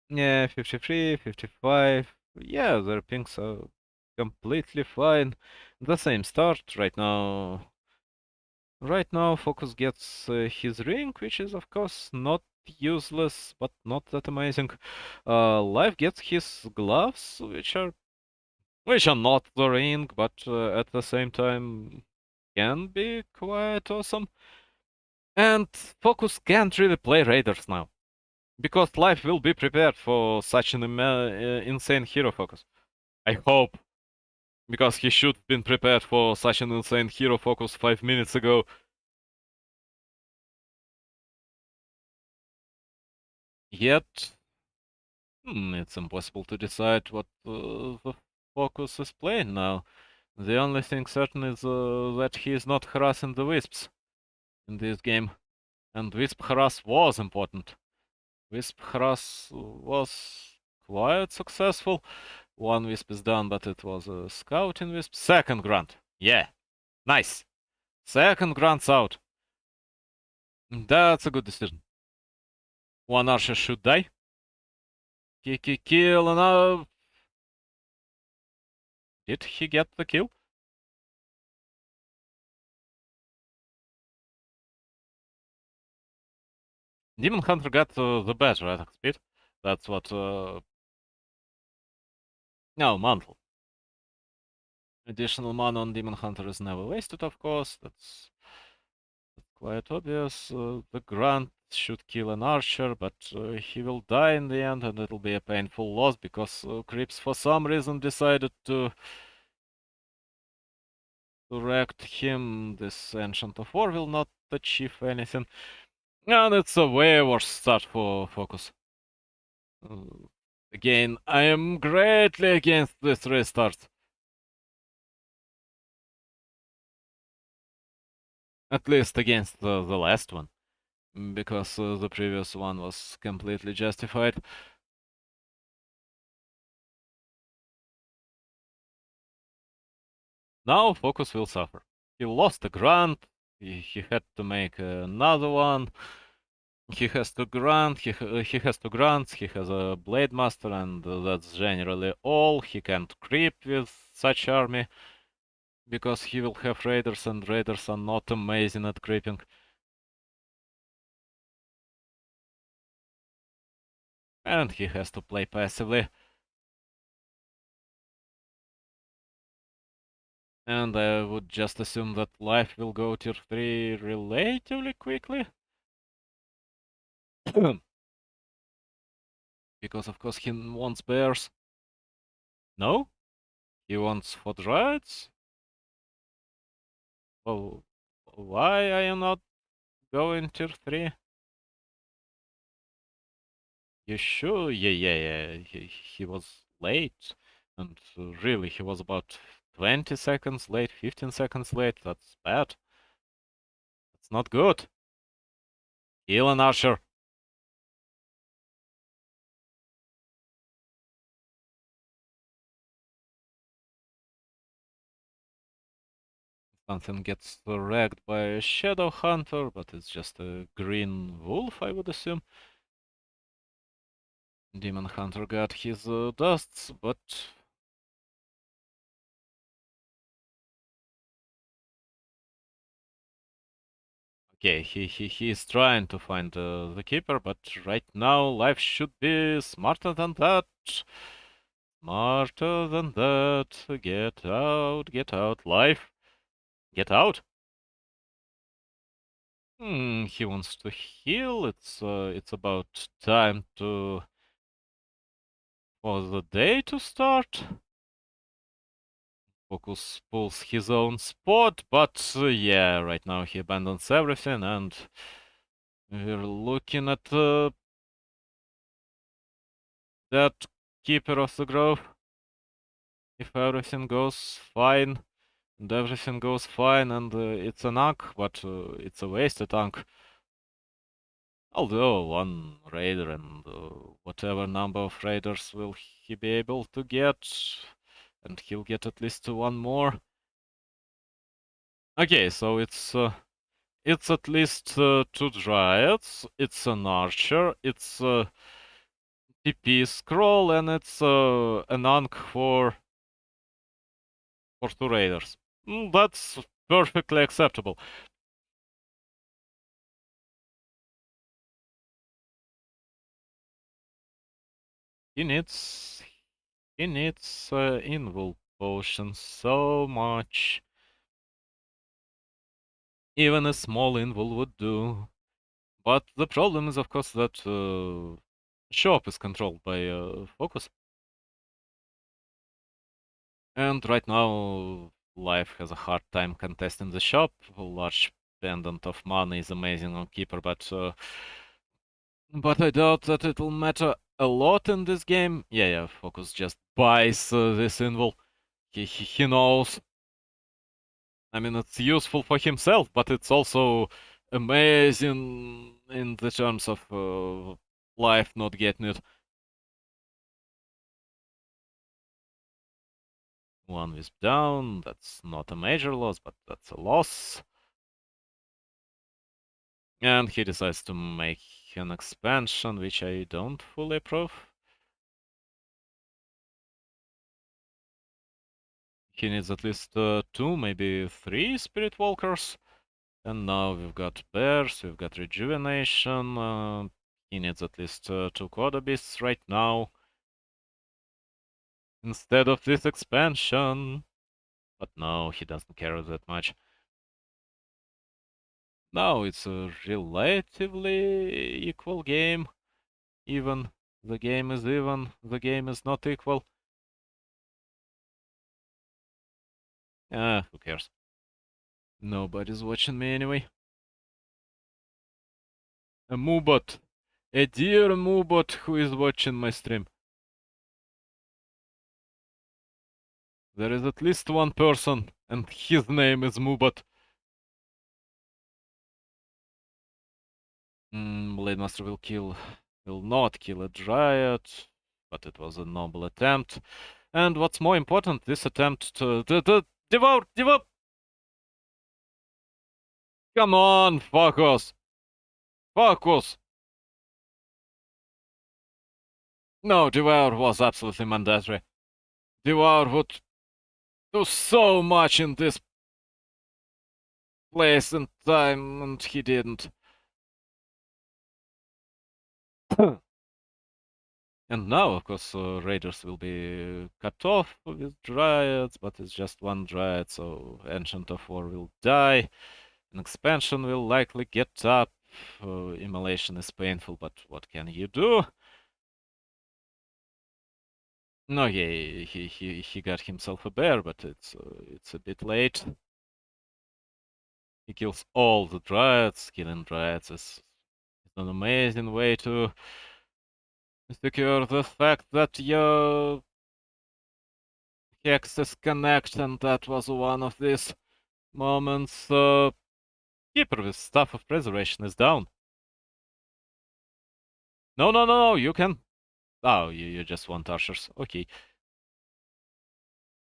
Yeah, 53, 55. Yeah, their pings are completely fine. The same start right now. Right now, Focus gets his ring, which is of course not useless, but not that amazing. Life gets his gloves, which are not the ring, but at the same time can be quite awesome. And Focus can't really play Raiders now, because Life will be prepared for such an insane hero focus. I hope, because he should have been prepared for such an insane hero focus 5 minutes ago. Yet, it's impossible to decide what the focus is playing now. The only thing certain is that he is not harassing the Wisps in this game. And Wisp harass was important. Wisp harass was quite successful. One Wisp is done, but it was a scouting Wisp. Second grunt. Yeah. Nice. Second grunt's out. That's a good decision. One Archer should die. Kill and did he get the kill? Demon Hunter got the better attack speed. That's what. No, Mantle. Additional mana on Demon Hunter is never wasted, of course. That's quite obvious. The Grunt should kill an archer, but he will die in the end, and it'll be a painful loss because Creeps, for some reason, decided to wreck him. This Ancient of War will not achieve anything. And it's a way worse start for Focus. Again, I am greatly against this restart. At least against the last one. Because the previous one was completely justified. Now Focus will suffer. He lost a grunt, he had to make another one. He has to grunt, he has to grunts, he has a Blade Master, and that's generally all. He can't creep with such army, because he will have raiders, and raiders are not amazing at creeping. And he has to play passively. And I would just assume that life will go tier 3 relatively quickly. Because of course he wants bears. No? He wants for droids? Oh, why are you not going tier 3? You sure? Yeah. He was late. And really, he was about 20 seconds late, 15 seconds late. That's bad. That's not good. Kill an archer. Something gets wrecked by a Shadow Hunter, but it's just a green wolf, I would assume. Demon Hunter got his dusts, but okay, he is trying to find the keeper, but right now life should be smarter than that. Smarter than that. Get out, life. Get out. He wants to heal. It's about time for the day to start. Focus pulls his own spot, but yeah, right now he abandons everything, and we're looking at that Keeper of the Grove. If everything goes fine, and everything goes fine, and it's an unk, but it's a wasted unk. Although one raider and whatever number of raiders will he be able to get, and he'll get at least one more. Okay, so it's at least two dryads, it's an archer, it's a TP scroll, and it's an ankh for two raiders. That's perfectly acceptable. He needs invul potion so much. Even a small invul would do. But the problem is, of course, that shop is controlled by focus. And right now, Life has a hard time contesting the shop. A large pendant of money is amazing on Keeper, but I doubt that it'll matter a lot in this game. Yeah, Focus just buys this invul. He knows. I mean, it's useful for himself, but it's also amazing in the terms of Life not getting it. One wisp down, that's not a major loss, but that's a loss. And he decides to make an expansion, which I don't fully approve. He needs at least two, maybe three Spirit Walkers. And now we've got Bears, we've got Rejuvenation. He needs at least two Quad Beasts right now. Instead of this expansion. But no, he doesn't care that much. Now it's a relatively equal game. Even. The game is even. The game is not equal. Who cares? Nobody's watching me anyway. A Moobot. A dear Moobot who is watching my stream. There is at least one person, and his name is Moobot. Blade Master will not kill a Dryad, but it was a noble attempt. And what's more important, this attempt to devour! Come on, focus! Focus! No, Devour was absolutely mandatory. Devour would do so much in this place and time, and he didn't. And now, of course, Raiders will be cut off with Dryads, but it's just one Dryad, so Ancient of War will die. An expansion will likely get up. Immolation is painful, but what can you do? No, yeah, he got himself a bear, but it's a bit late. He kills all the Dryads. Killing Dryads is an amazing way to secure the fact that your hexes connect, and that was one of these moments. Keeper with Staff of Preservation is down. No, you can... Oh, you just want archers. Okay.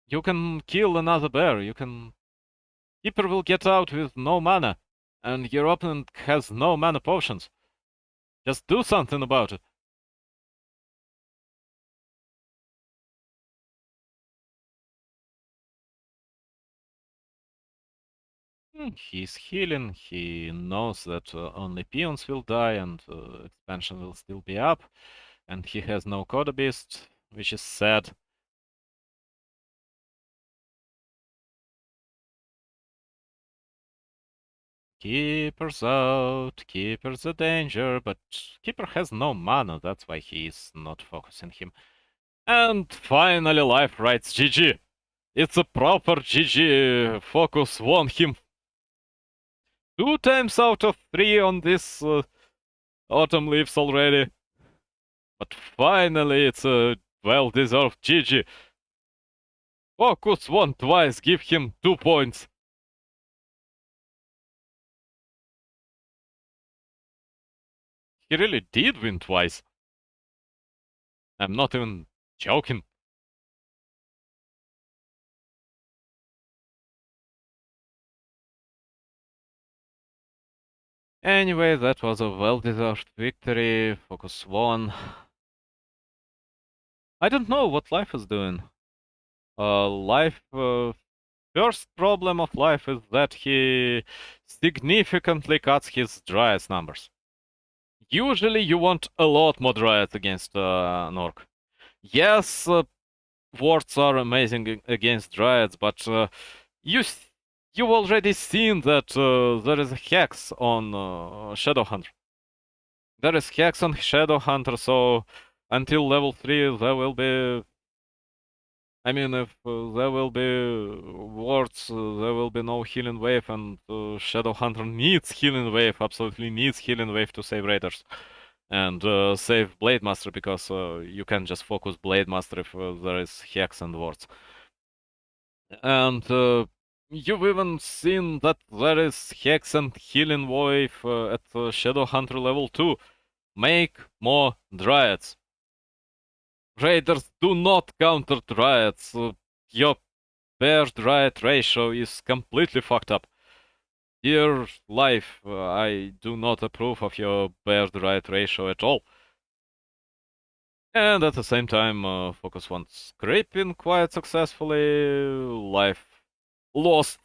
You can kill another bear, you can... Keeper will get out with no mana, and your opponent has no mana potions. Just do something about it. He's healing, he knows that only peons will die and expansion will still be up, and he has no Coda Beast, which is sad. Keeper's out, Keeper's a danger, but Keeper has no mana, that's why he's not focusing him. And finally Life writes GG. It's a proper GG. Focus won him 2 times out of 3 on this Autumn Leaves already. But finally it's a well-deserved GG. Focus won twice, give him 2 points. He really did win twice. I'm not even joking. Anyway, that was a well-deserved victory. Focus won. I don't know what Life is doing. First problem of Life is that he significantly cuts his Dryas numbers. Usually you want a lot more Dryads against an Orc. Yes, wards are amazing against Dryads, but you've already seen that there is a hex on Shadowhunter. There is hex on Shadowhunter, so until level 3 there will be... I mean, if there will be wards, there will be no healing wave, and Shadowhunter needs healing wave, absolutely needs healing wave to save raiders. And save Blade Master, because you can just focus Blade Master if there is hex and wards. And you've even seen that there is hex and healing wave at Shadowhunter level 2. Make more Dryads. Raiders do not counter Dryads. Your Bear Dryad ratio is completely fucked up. Dear Life, I do not approve of your Bear Dryad ratio at all. And at the same time, Focus won scraping quite successfully. Life lost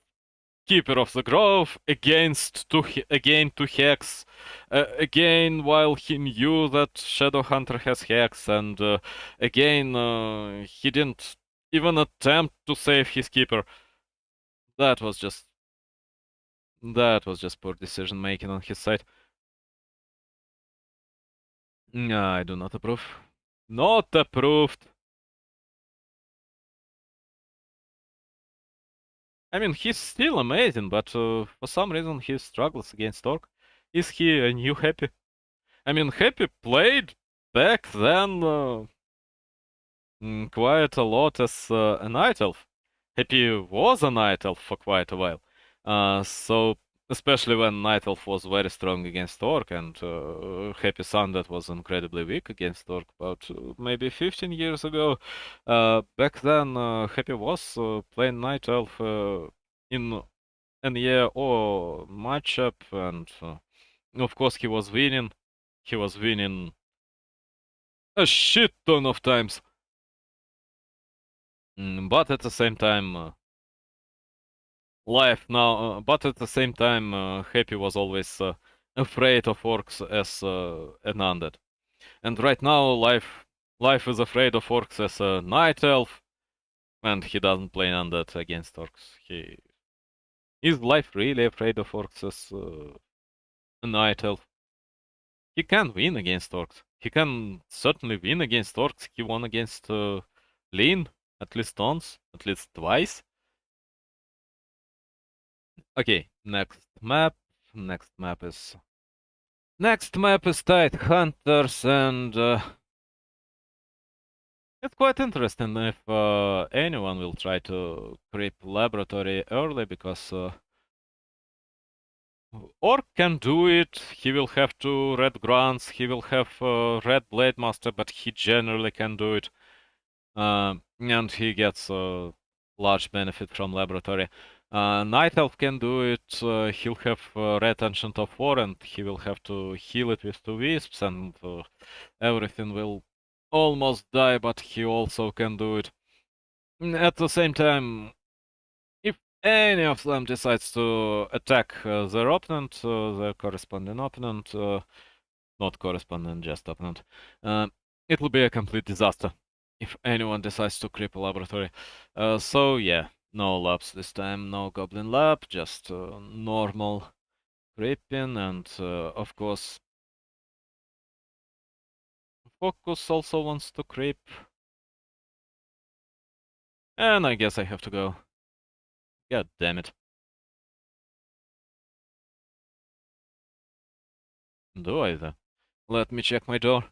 Keeper of the Grove against again to Hex. Again, while he knew that Shadowhunter has Hex, and again, he didn't even attempt to save his Keeper. That was just poor decision making on his side. I do not approve. Not approved. I mean, he's still amazing, but for some reason he struggles against Orc. Is he a new Happy? I mean, Happy played back then quite a lot as a Night Elf. Happy was a Night Elf for quite a while. So especially when Night Elf was very strong against Orc, and Happy Sundet was incredibly weak against Orc about maybe 15 years ago. Back then, Happy was playing Night Elf in an year or matchup, and of course he was winning. He was winning a shit ton of times. But at the same time, but at the same time, Happy was always afraid of orcs as an undead. And right now, Life is afraid of orcs as a night elf, and he doesn't play undead against orcs. Is Life really afraid of orcs as a night elf? He can win against orcs. He can certainly win against orcs. He won against Lean at least once, at least twice. Okay, next map. Next map is Tide Hunters, and it's quite interesting if anyone will try to creep laboratory early, because Orc can do it. He will have 2 red grunts, he will have red blade master, but he generally can do it. And he gets a large benefit from laboratory. Night Elf can do it. He'll have Red Ancient of War, and he will have to heal it with 2 wisps, and everything will almost die, but he also can do it. At the same time, if any of them decides to attack their opponent, their corresponding opponent, not corresponding, just opponent, it will be a complete disaster if anyone decides to creep a laboratory. So yeah, no labs this time, no goblin lab, just normal creeping, and of course Focus also wants to creep. And I guess I have to go. God damn it. Do I though? Let me check my door.